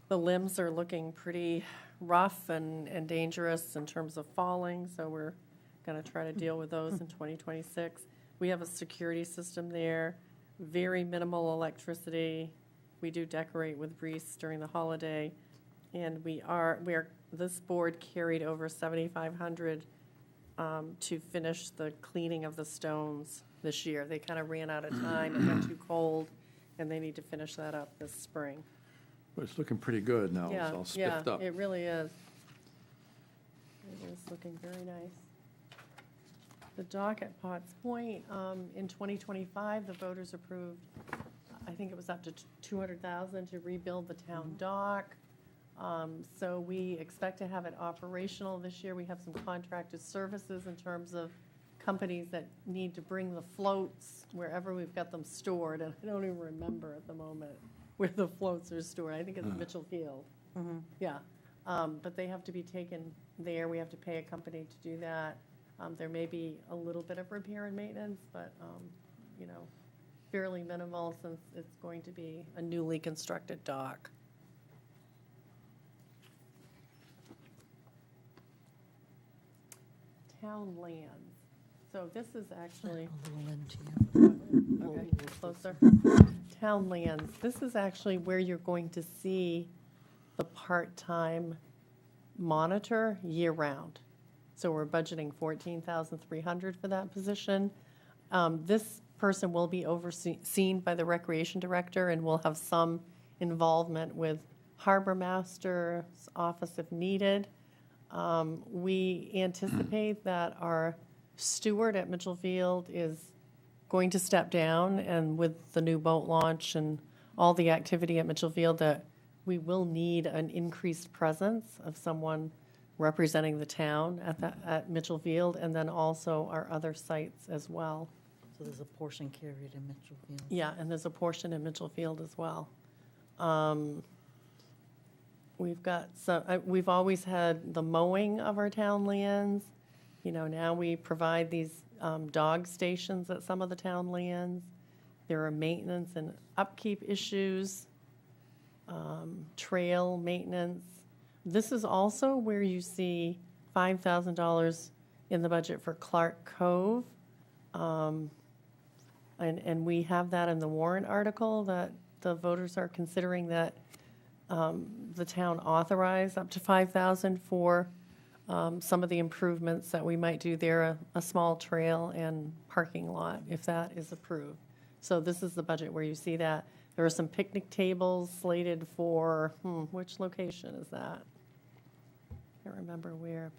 the limbs are looking pretty rough and dangerous in terms of falling, so we're going to try to deal with those in 2026. We have a security system there, very minimal electricity. We do decorate with wreaths during the holiday, and this board carried over 7,500 to finish the cleaning of the stones this year. They kind of ran out of time, it got too cold, and they need to finish that up this spring. Well, it's looking pretty good now. It's Yeah, all spiffed up. it really is. It is looking very nice. The dock at Potts Point, in 2025, the voters approved, I think it was up to 200,000 to rebuild the town dock. So we expect to have it operational this year. We have some contracted services in terms of companies that need to bring the floats wherever we've got them stored, and I don't even remember at the moment where the floats are stored. I think it's Mitchell Field. Yeah. But they have to be taken there. We have to pay a company to do that. There may be a little bit of repair and maintenance, but, fairly minimal since it's going to be a newly constructed dock. Town lands. So this is actually, A little into you. okay, closer. Town lands. This is actually where you're going to see the part-time monitor year-round. So we're budgeting $14,300 for that position. This person will be overseen by the recreation director and will have some involvement with harbor master's office if needed. We anticipate that our steward at Mitchell Field is going to step down, and with the new boat launch and all the activity at Mitchell Field, that we will need an increased presence of someone representing the town at Mitchell Field, and then also our other sites as well. So there's a portion carried in Mitchell Field. Yeah, and there's a portion in Mitchell Field as well. We've always had the mowing of our town lands. Now we provide these dog stations at some of the town lands. There are maintenance and upkeep issues, trail maintenance. This is also where you see $5,000 in the budget for Clark Cove. And we have that in the warrant article that the voters are considering that the town authorize up to $5,000 for some of the improvements that we might do there, a small trail and parking lot, if that is approved. So this is the budget where you see that. There are some picnic tables slated for, which location is that? Can't remember where.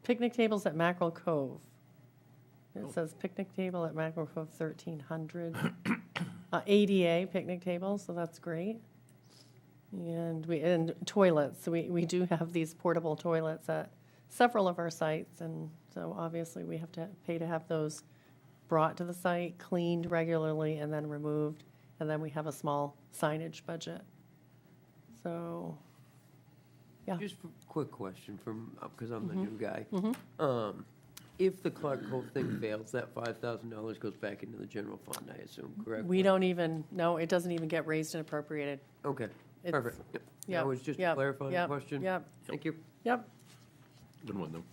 Picnic tables at Mackerel Cove. It says picnic table at Mackerel Cove, 1,300. ADA picnic tables, so that's great. And toilets, so we do have these portable toilets at several of our sites, and so obviously we have to pay to have those brought to the site, cleaned regularly, and then removed, and then we have a small signage budget. So, yeah. Just a quick question because I'm the new guy. If the Clark Cove thing fails, that $5,000 goes back into the general fund, I assume, correct? We don't even, no, it doesn't even get raised and appropriated. Okay, It's- perfect. Yep. Yep, That was just a yep, clarifying yep, question. Yep, Thank you. yep. Good one,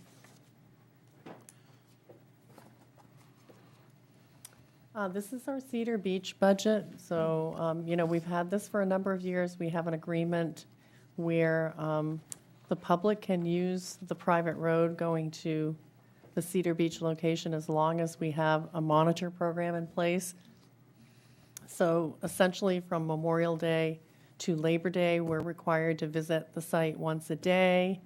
though. This is our Cedar Beach budget. So, we've had this for a number of years. We have an agreement where the public can use the private road going to the Cedar Beach location as long as we have a monitor program in place. So essentially, from Memorial Day to Labor Day, we're required to visit the site once a day,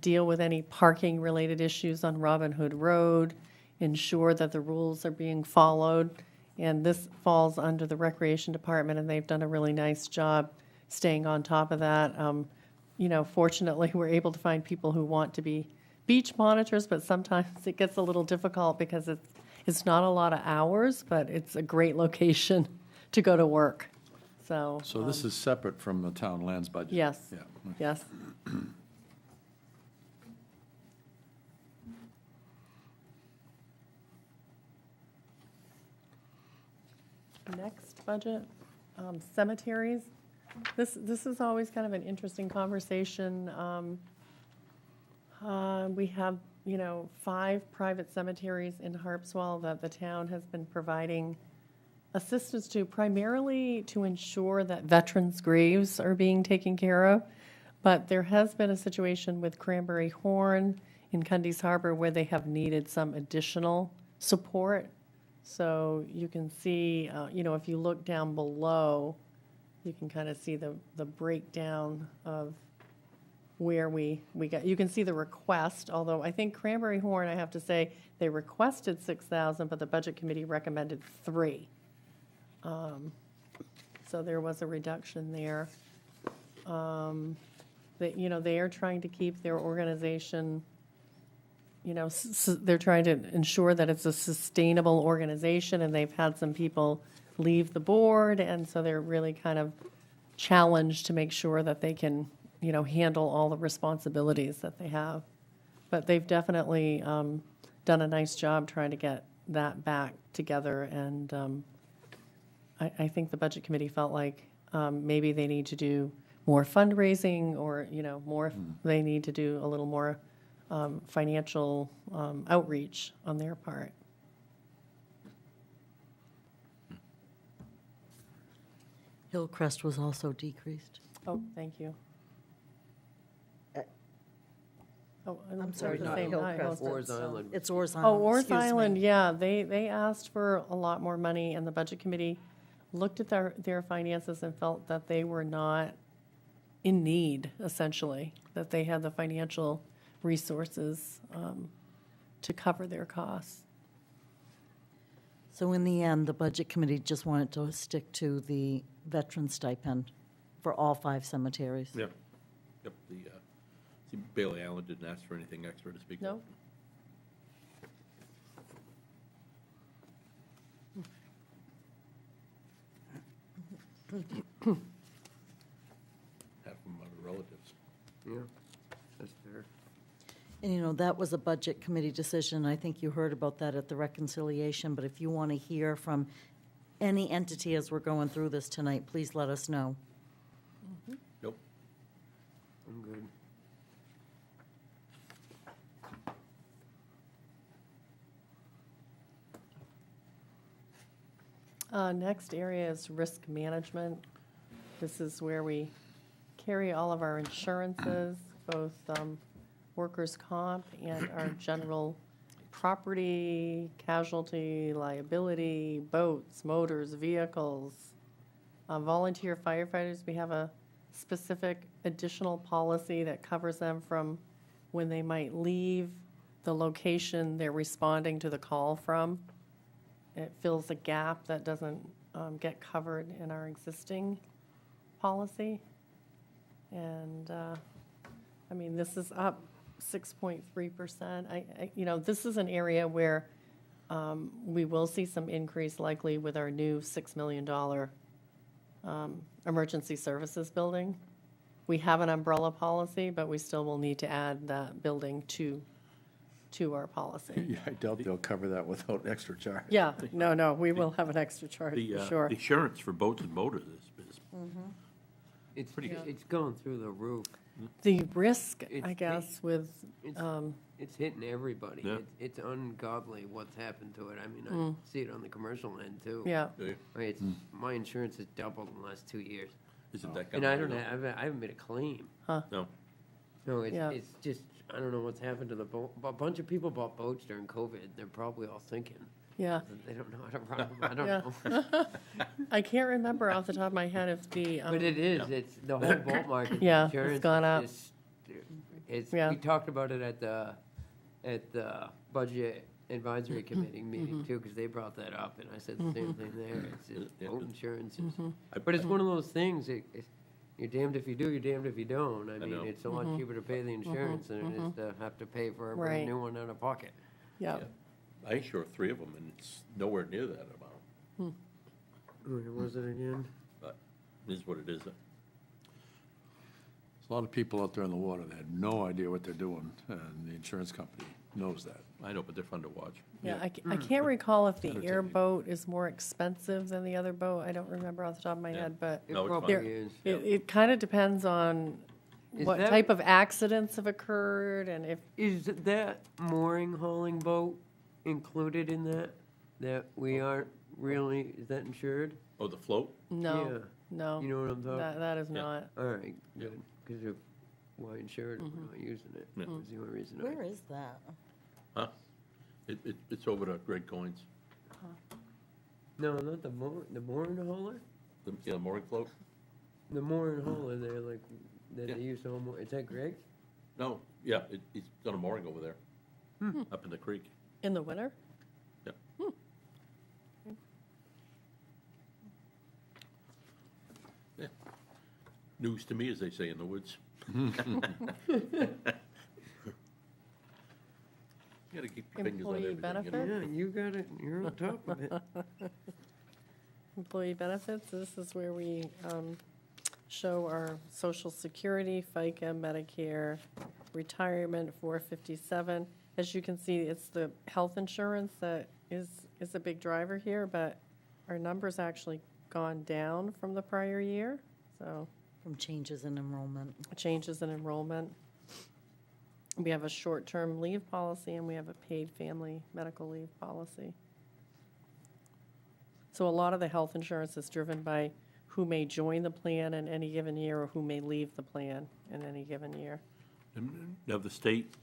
deal with any parking-related issues on Robin Hood Road, ensure that the rules are being followed. And this falls under the Recreation Department, and they've done a really nice job staying on top of that. Fortunately, we're able to find people who want to be beach monitors, but sometimes it gets a little difficult because it's not a lot of hours, but it's a great location to go to work. So this is separate from the town lands budget? yes, Yeah. yes. budget. Cemeteries, this is always kind of an interesting conversation. We have, 5 private cemeteries in Harpswell that the town has been providing assistance to, primarily to ensure that veterans' graves are being taken care of. But there has been a situation with Cranberry Horn in Cundy's Harbor where they have needed some additional support. So you can see, if you look down below, you can kind of see the breakdown of where we got, you can see the request, although I think Cranberry Horn, I have to say, they requested 6,000, but the Budget Committee recommended 3. So there was a reduction there. They are trying to keep their organization, they're trying to ensure that it's a sustainable organization, and they've had some people leave the board, and so they're really kind of challenged to make sure that they can, handle all the responsibilities that they have. But they've definitely done a nice job trying to get that back together, and I think the Budget Committee felt like maybe they need to do more fundraising, or, they need to do a little more financial outreach on their part. Hillcrest was also decreased. Oh, thank you. Oh, I'm sorry, the not same night, Hillcrest. wasn't it? Orr's Island. It's Orr's Island. Oh, Orr's excuse me. Island, yeah, they asked for a lot more money, and the Budget Committee looked at their finances and felt that they were not in need, essentially, that they had the financial resources to cover their costs. So in the end, the Budget Committee just wanted to stick to the veteran stipend for all 5 cemeteries. Yep. Yep, see, Bailey Island didn't ask for anything extra to speak of. No? Half of them are relatives. Yeah, that's fair. And that was a Budget Committee decision. I think you heard about that at the reconciliation, but if you want to hear from any entity as we're going through this tonight, please let us know. Nope. I'm good. Next area is risk management. This is where we carry all of our insurances, both workers' comp and our general property, casualty, liability, boats, motors, vehicles. Volunteer firefighters, we have a specific additional policy that covers them from when they might leave the location they're responding to the call from. It fills a gap that doesn't get covered in our existing policy. And, this is up 6.3%. This is an area where we will see some increase likely with our new $6 million emergency services building. We have an umbrella policy, but we still will need to add that building to our policy. Yeah, I doubt they'll cover that without extra charge. Yeah, no, we will have an extra charge, The for sure. the insurance for boats and motors is It's Pretty good. It's going through the roof. The risk, I It's- guess, with, It's hitting everybody. Yeah. It's ungodly what's happened to it. I mean, I see it on the commercial end too. yeah, My insurance has doubled in the last 2 years, isn't that and kind I of? don't have, I haven't made a claim. No. No, Yeah. it's just, I don't know what's happened to the boat. A bunch of people bought boats during COVID. They're probably all thinking yeah. that they don't know how to run them. I don't Yeah. know. I can't remember off the top of my head if the, But it is, it's, the whole boat market. Yeah, it's insurance gone up. is It's, Yeah. we talked about it at the Budget Advisory Committee meeting too, because they brought that up, and I said the same thing there. It's Yeah. boat insurance is, I- but it's one of those things, you're damned if you do, you're damned if you don't. I mean, know. it's a lot cheaper to pay the insurance than it is to have to pay for a Right. brand new one out of pocket. yeah, I insure 3 of them, and it's nowhere near that amount, Where was it again? but it is what it is. There's a lot of people out there in the water that had no idea what they're doing, and the insurance company knows that. I know, but they're fun to watch. Yeah, I can't recall if the Entertaining. airboat is more expensive than the other boat. I don't remember off the top of my Yeah. head, but It No, it's probably fine. is. it kind of depends on Is what that- type of accidents have occurred and if, Is that mooring hauling boat included in that? That we aren't really, is that insured? Oh, the float? no, Yeah. no. You know what I'm talking? That is Yeah. not. All right, good, because if, why insure it if we're not using it? Yeah. Was the only reason. Where is that? Huh? It's over to Greg Coyne's, No, not the mooring hauler? the mooring float. The mooring hauler, they're like, that Yeah. they used to haul more, is that Greg's? No, yeah, he's got a mooring over there, up in the creek. In the winter? Yeah. Yeah. News to me, as they say in the woods. You gotta keep your fingers on Employee everything, you know? benefit? Yeah, you got it, you're on top of it. Employee benefits, this is where we show our social security, FICA, Medicare, retirement, 457. As you can see, it's the health insurance that is a big driver here, but our number's actually gone down from the prior year, so From changes in enrollment. changes in enrollment. We have a short-term leave policy, and we have a paid family medical leave policy. So a lot of the health insurance is driven by who may join the plan in any given year or who may leave the plan in any given year. Now, the state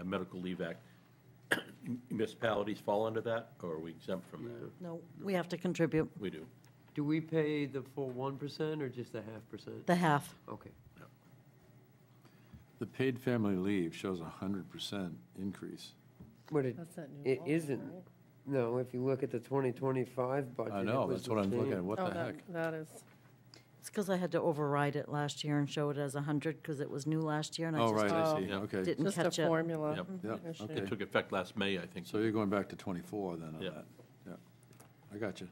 Medical Leave Act, municipalities fall under that, or are we exempt from that? No, we have to contribute We do. Do we pay the full 1% or just the 0.5%? the half. Okay. The paid family leave shows 100% increase. But it, That's that new it law, isn't. right? No, if you look at the 2025 budget. I it know, was that's what I'm the looking same. at, what Oh, the heck? that is, It's because I had to override it last year and show it as 100 because it was new last year and I Oh, just right, I see, Yeah. okay. didn't just catch a it. formula Yep. Yep, issue. okay. It took effect last May, I think. So you're going back to 24 then on Yeah. that? Yeah, I got you.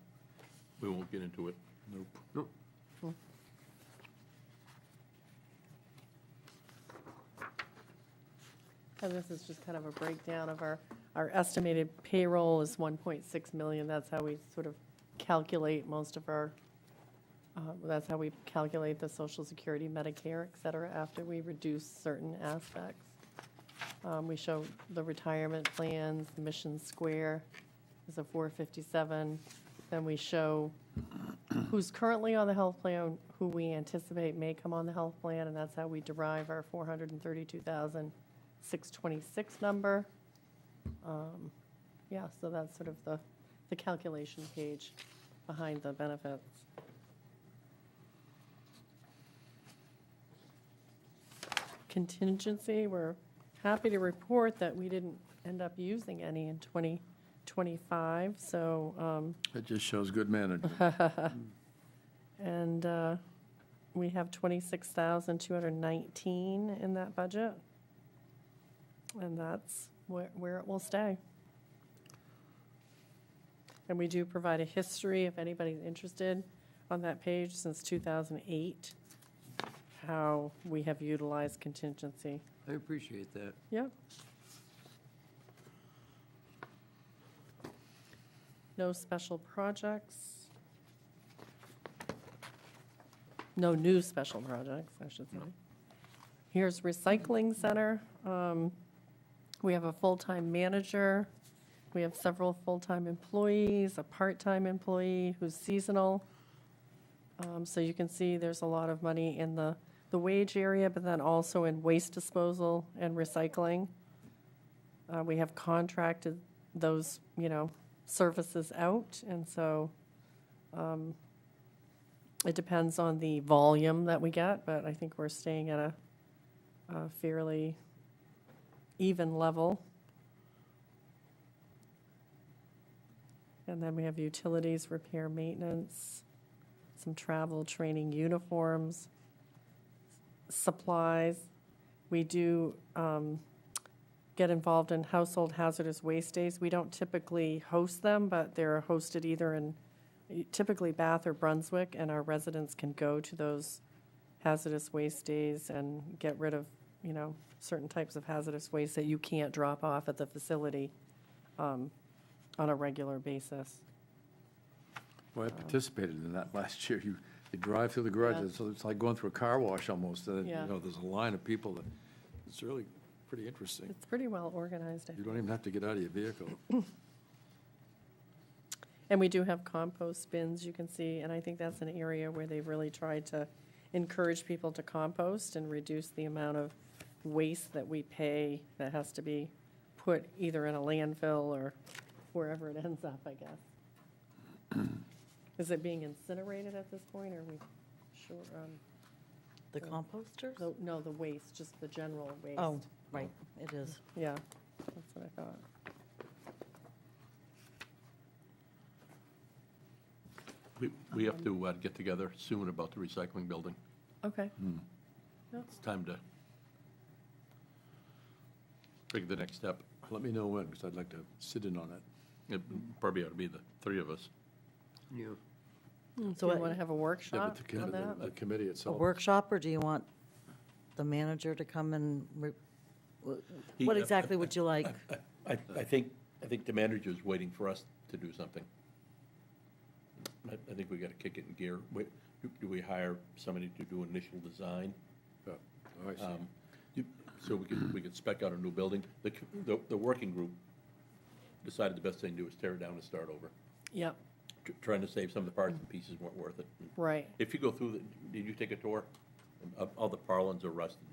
We won't get into it. Nope. And this is just kind of a breakdown of our estimated payroll is 1.6 million. That's how we sort of calculate most of our, that's how we calculate the Social Security, Medicare, et cetera, after we reduce certain aspects. We show the retirement plans, the Mission Square is a 457. Then we show who's currently on the health plan, who we anticipate may come on the health plan, and that's how we derive our 432,626 number. Yeah, so that's sort of the calculation page behind the benefits. Contingency, we're happy to report that we didn't end up using any in 2025, so, It just shows good management. and we have 26,219 in that budget. And that's where it will stay. And we do provide a history, if anybody's interested, on that page since 2008, how we have utilized contingency. I appreciate that. Yep. No special projects. No new special projects, I should say. Here's recycling center. We have a full-time manager. We have several full-time employees, a part-time employee who's seasonal. So you can see there's a lot of money in the wage area, but then also in waste disposal and recycling. We have contracted those, services out, and so it depends on the volume that we get, but I think we're staying at a fairly even level. And then we have utilities, repair, maintenance, some travel, training, uniforms, supplies. We do get involved in household hazardous waste days. We don't typically host them, but they're hosted either in typically Bath or Brunswick, and our residents can go to those hazardous waste days and get rid of certain types of hazardous waste that you can't drop off at the facility on a regular basis. Well, I participated in that last year. You drive through the garages, so it's like going through a car wash almost. And, Yeah. there's a line of people that, it's really pretty interesting. It's pretty well organized, I You think. don't even have to get out of your vehicle. And we do have compost bins, you can see, and I think that's an area where they've really tried to encourage people to compost and reduce the amount of waste that we pay that has to be put either in a landfill or wherever it ends up, I guess. Is it being incinerated at this point, or are we sure? The composters? No, the waste, just the general waste. Oh, right, it is. Yeah, that's what I thought. We have to get together soon about the recycling building. Okay. It's time to take the next step. Let me know when, because I'd like to sit in on it. It probably ought to be the three of us. Yeah. Do So you what- want to have a Yeah, workshop but on that? the committee A itself. workshop, or do you want the manager to come and, He- what exactly would you like? I think the manager's waiting for us to do something. I think we gotta kick it in gear. Do we hire somebody to do initial design? Yeah. Oh, I see. So we could spec out a new building. The working group decided the best thing to do is tear it down and start over. Yep, Trying to save some of the parts and pieces weren't worth it. right. If you go through, did you take a tour? All the parlons are rusted,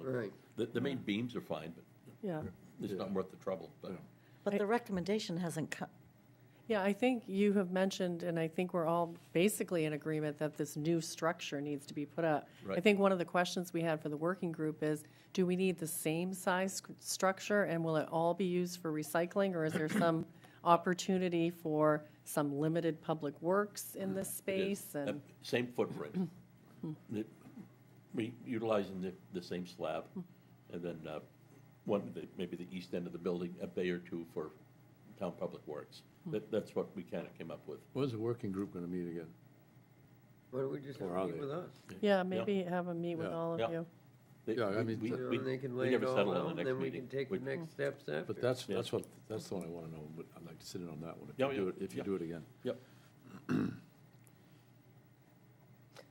Right. The main beams are fine, but Yeah. it's not worth the trouble, but. Yeah. But the recommendation hasn't come, Yeah, I think you have mentioned, and I think we're all basically in agreement that this new structure needs to be put up. I Right. think one of the questions we had for the working group is, do we need the same size structure, and will it all be used for recycling, or is there some opportunity for some limited public works in this space? And, Same footprint. We utilizing the same slab, and then maybe the east end of the building, a bay or two for town public works. That's what we kind of came up with. When's the working group going to meet again? Why don't we just Or have are a meet they? with us? yeah, maybe have a meet with Yeah. all of Yeah. you. Yeah, I mean, We- You know, we- and they can we lay it never all settled on out, the and next then we meeting. can take the next steps after. but that's Yeah. the one I want to know, but I'd like to sit in on that one Yeah, if you do yeah, it, if you yeah. do it again. Yep.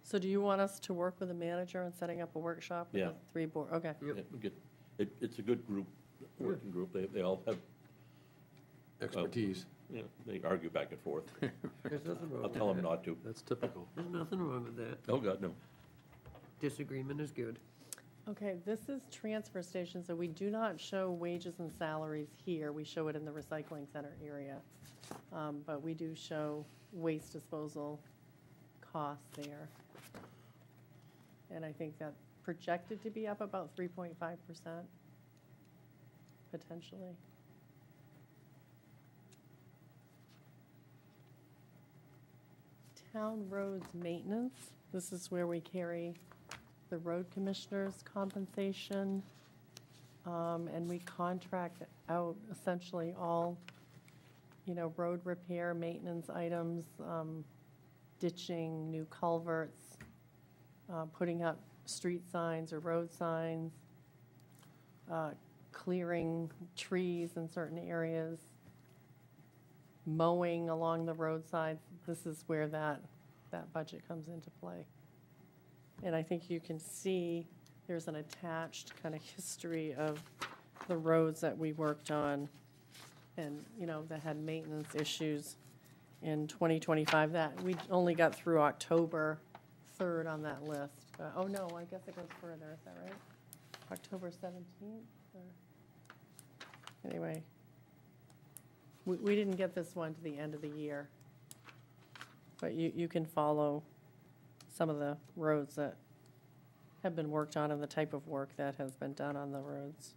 So do you want us to work with the manager on setting up a workshop with Yeah. the three board? Okay. Yeah, we get- It's a good group, working group. They all have, Expertise, they argue back and forth. There's nothing wrong I'll with tell them that. not to. that's typical. There's nothing wrong with that. Oh, God, no. Disagreement is good. Okay, this is transfer station, so we do not show wages and salaries here. We show it in the recycling center area. But we do show waste disposal costs there. And I think that's projected to be up about 3.5%, potentially. Town roads maintenance, this is where we carry the road commissioner's compensation, and we contract out essentially all, road repair, maintenance items, ditching, new culverts, putting up street signs or road signs, clearing trees in certain areas, mowing along the roadsides. This is where that budget comes into play. And I think you can see there's an attached kind of history of the roads that we worked on and, that had maintenance issues in 2025. That, we only got through October 3rd on that list. Oh, no, I guess it goes further, is that right? October 17th? Anyway, we didn't get this one to the end of the year. But you can follow some of the roads that have been worked on and the type of work that has been done on the roads.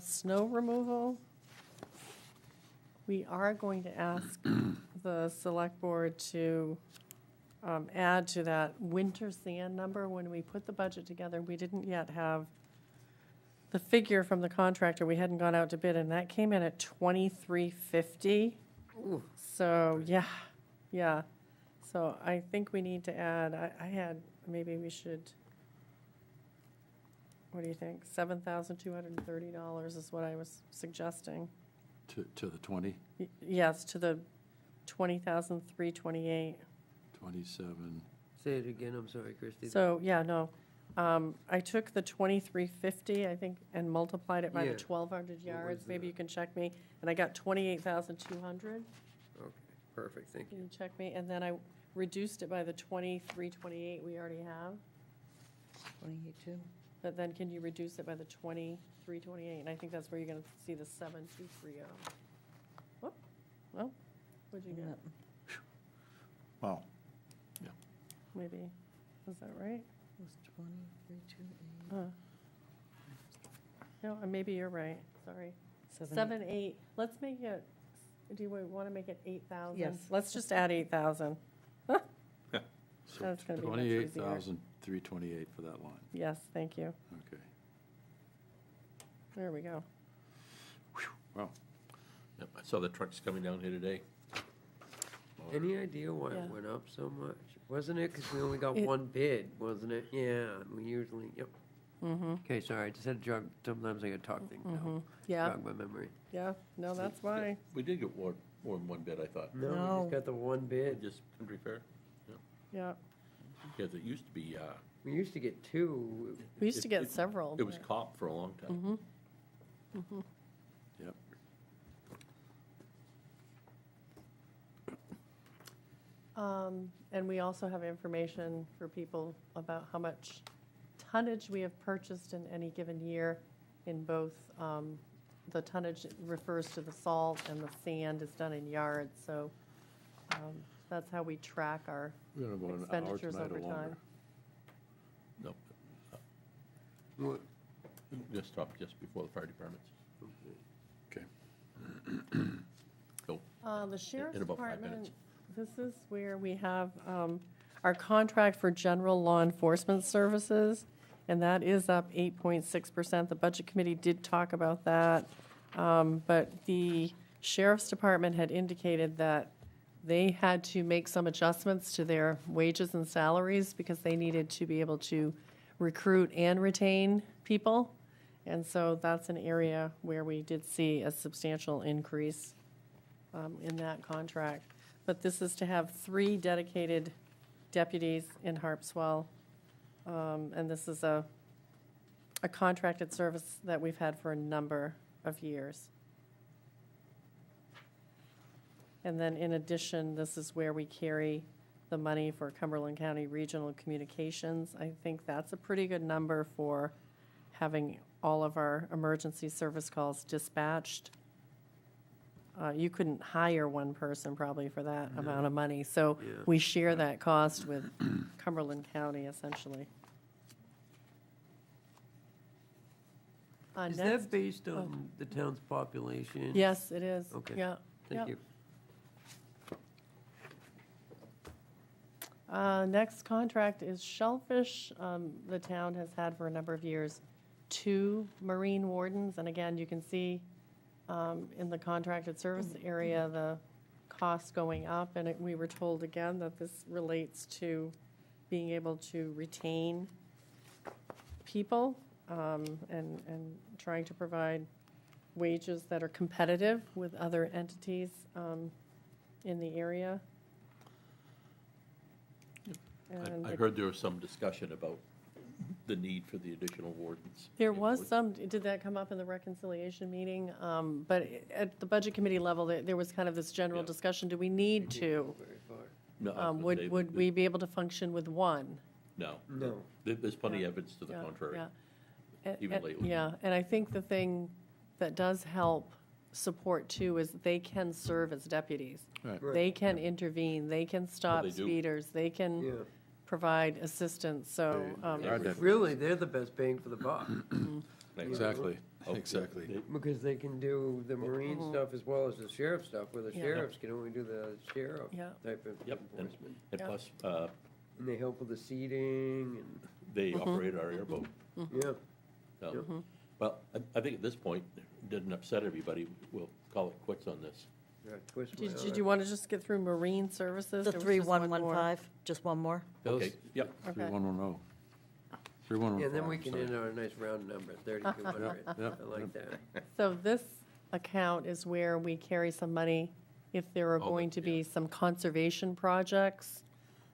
Snow removal. We are going to ask the select board to add to that winter sand number. When we put the budget together, we didn't yet have the figure from the contractor. We hadn't gone out to bid, and that came in at $23.50. So, yeah, yeah. So I think we need to add, maybe we should, what do you think? $7,230 is what I was suggesting. To the 20, Yes, to the 20,328. 27, Say it again, I'm sorry, Christie. So, yeah, no. I took the 2350, I think, and multiplied it by the Yeah. 1,200 What yards. was Maybe that? you can check me. And I got 28,200. Okay, perfect, thank Can you. you check me? And then I reduced it by the 2328 we already have. 28 too. But then can you reduce it by the 2328? And I think that's where you're going to see the 7230. Whoop, well, what'd you get? Yep. Wow. Maybe, is that right? It was 2328. No, maybe you're right, sorry. 7, 8, let's make it, do we want to make it 8,000? Yes. Let's just add 8,000. so That's gonna be much easier. 28,328 for that line. Yes, thank you. Okay. There we go. Wow. Yep, I saw the trucks coming down here today. Any idea why Yeah. it went up so much? Wasn't it because we only got It- one bid, wasn't it? Yeah, we usually, yep. Mm-hmm, Okay, sorry, I just had to jog, sometimes I gotta talk things out. yeah, Jog my memory. yeah, no, that's why. We did get more than one bid, I thought. No, we No. just got the one bid. Just Country Fair? Yeah, Because it used to be, We used to get two. we used to It- get it- several. it was COP for a long time. Yep. And we also have information for people about how much tonnage we have purchased in any given year in both, the tonnage refers to the salt and the sand is done in yards, so that's how we track our We're going to go an hour expenditures tonight over or longer. time. No, What? just stopped just before the fire departments. Okay. So, The sheriff's in about 5 department, minutes. this is where we have our contract for general law enforcement services, and that is up 8.6%. The Budget Committee did talk about that, but the sheriff's department had indicated that they had to make some adjustments to their wages and salaries because they needed to be able to recruit and retain people. And so that's an area where we did see a substantial increase in that contract. But this is to have 3 dedicated deputies in Harpswell. And this is a contracted service that we've had for a number of years. And then in addition, this is where we carry the money for Cumberland County Regional Communications. I think that's a pretty good number for having all of our emergency service calls dispatched. You couldn't hire one person probably for that amount of money, so Yeah. we share that cost with Cumberland County essentially. Is Next- that based on the town's population? Yes, it is. Okay. Yeah. Thank yeah. you. Next contract is Shellfish. The town has had for a number of years 2 marine wardens, and again, you can see in the contracted service area, the costs going up, and we were told again that this relates to being able to retain people and trying to provide wages that are competitive with other entities in the area. And I the- heard there was some discussion about the need for the additional wardens. There was some, did that come up in the reconciliation meeting? But at the Budget Committee level, there was kind of this general Yeah. discussion, do we need to? Very far. No, I was gonna say Would that- we be able to function with one? No. No. There's plenty Yeah. of evidence to the Yeah, contrary. yeah. And- even and- lately. Yeah, and I think the thing that does help support too is they can serve as deputies. Right. Right. They can intervene, they can stop they do. speeders, they Yeah. can provide assistance, so. They are deputies. Really, they're the best bang for the buck, Exactly, Oh, exactly. they- because they can do the marine stuff as well as the sheriff stuff, where the Yeah. sheriffs can only do the sheriff Yeah. type of Yep, and enforcement. and Yeah. plus, And they help with the seating and, they operate our airboat. yeah. So, well, I think at this point, it didn't upset everybody. We'll call it quits on this. Twist my Did arm. you want to just get through marine services? The There was just one more. 3115, just one more? Those- Okay, yep. Okay. 3110. 3115. And then we can sorry. end on a nice round number, 3,200. Yep. I like that. So this account is where we carry some money if there are Oh, going to be some conservation projects.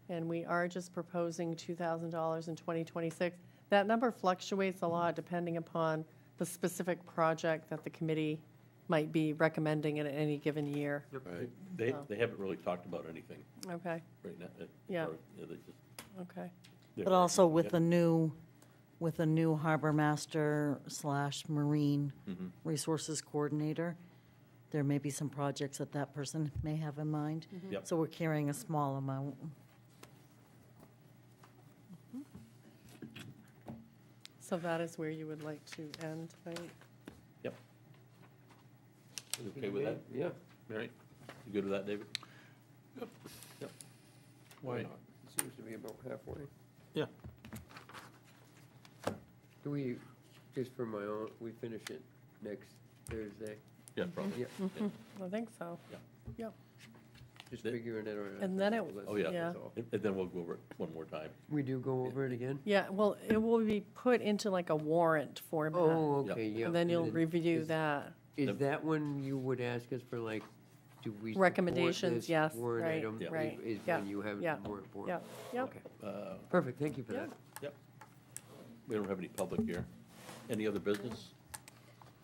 And we are just proposing $2,000 in 2026. That number fluctuates a lot depending upon the specific project that the committee might be recommending in any given year. Right. They haven't really talked about anything Okay, right now. Yeah. They just- okay. they're- But also with Yep. the new harbor master / marine Mm-hmm. resources coordinator, there may be some projects that that person may have in mind. Yep. So we're carrying a small amount. So that is where you would like to end, right? Yep. You okay with that? Yeah. Mary? You good with that, David? Yep. Why Right. not? Seems to be about halfway. Yeah. Do we, just for my own, we finish it next Thursday? Yeah, probably. Yeah, I think so. Yeah. Yep. just The- figuring it out. And then it- Oh, yeah. Yeah. And then we'll go over it one more time. We do go over it again? Yeah, well, it will be put into like a warrant format. Oh, Yeah. okay, yeah. And then you'll review is- that. Is that when you would ask us for like, do we support Recommendations, this yes, warrant right, item? Yeah. right, Is yeah, when you have yeah, it more informed? Yep, yep. Okay, perfect, thank you for Yeah. that. Yep. We don't have any public here. Any other business?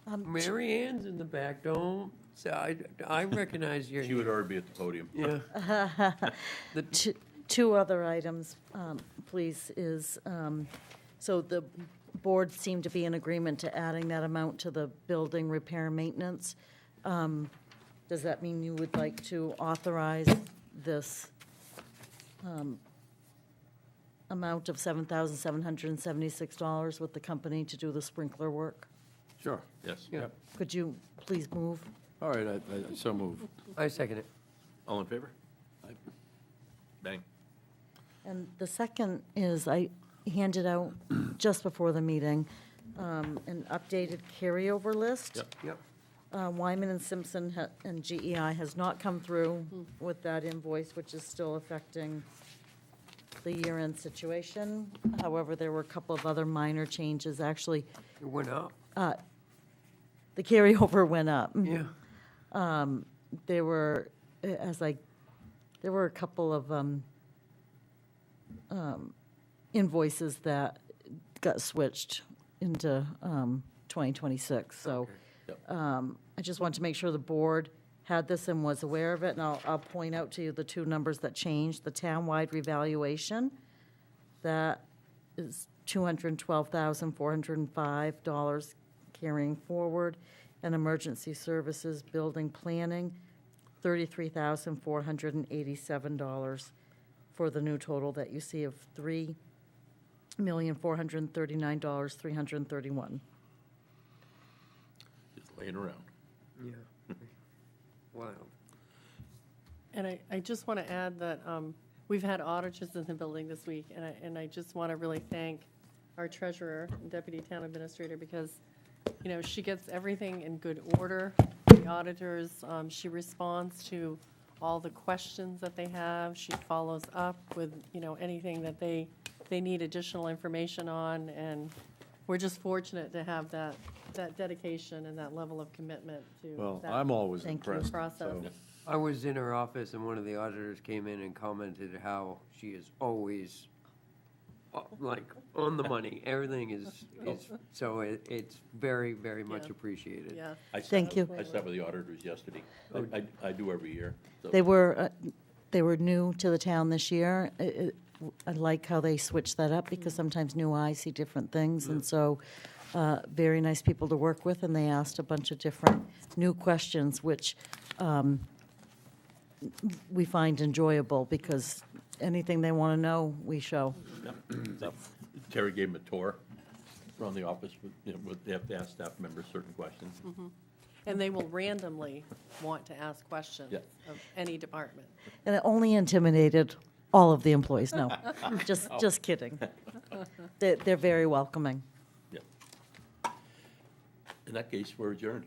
Mary Ann's in the back, don't, so I recognize your. She would already be at the podium. Yeah. Two other items, please, is, so the board seemed to be in agreement to adding that amount to the building repair and maintenance. Does that mean you would like to authorize this amount of $7,776 with the company to do the sprinkler work? Sure. Yes. Yeah, Could you please move? All right, I so move. I second it. All in favor? Bang. And the second is, I handed out just before the meeting, an updated carryover list. Yep. Yep. Wyman and Simpson and GEI has not come through with that invoice, which is still affecting the year-end situation. However, there were a couple of other minor changes. Actually, It went up. the carryover went up. Yeah. There were, there were a couple of invoices that got switched into 2026. So Okay. Yep. I just wanted to make sure the board had this and was aware of it, and I'll point out to you the two numbers that changed. The townwide revaluation, that is $212,405 carrying forward, and emergency services building planning, $33,487 for the new total that you see of $3,439,331. Just laying around. Yeah. Wow. And I just want to add that we've had auditors in the building this week, and I just want to really thank our treasurer and deputy town administrator, because, you know, she gets everything in good order. The auditors, she responds to all the questions that they have. She follows up with, you know, anything that they need additional information on, and we're just fortunate to have that dedication and that level of commitment to Well, that I'm always Thank you. impressed. process. so- I was in her office and one of the auditors came in and commented how she is always like on the money. Everything is, so it's very, very much Yeah. appreciated. Yeah. I sat- Thank you. I sat with the auditors yesterday. I do every year. So They were new to the town this year. I like how they switched that up, because sometimes new eyes see different things, and so, very nice people to work with, and they asked a bunch of different new questions, which we find enjoyable, because anything they want to know, we show. So Terry gave them a tour around the office. They have to ask staff members certain questions. And they will randomly want to ask questions Yeah. of any department. And it only intimidated all of the employees, no, just kidding. They're very welcoming. Yeah. In that case, we're adjourned.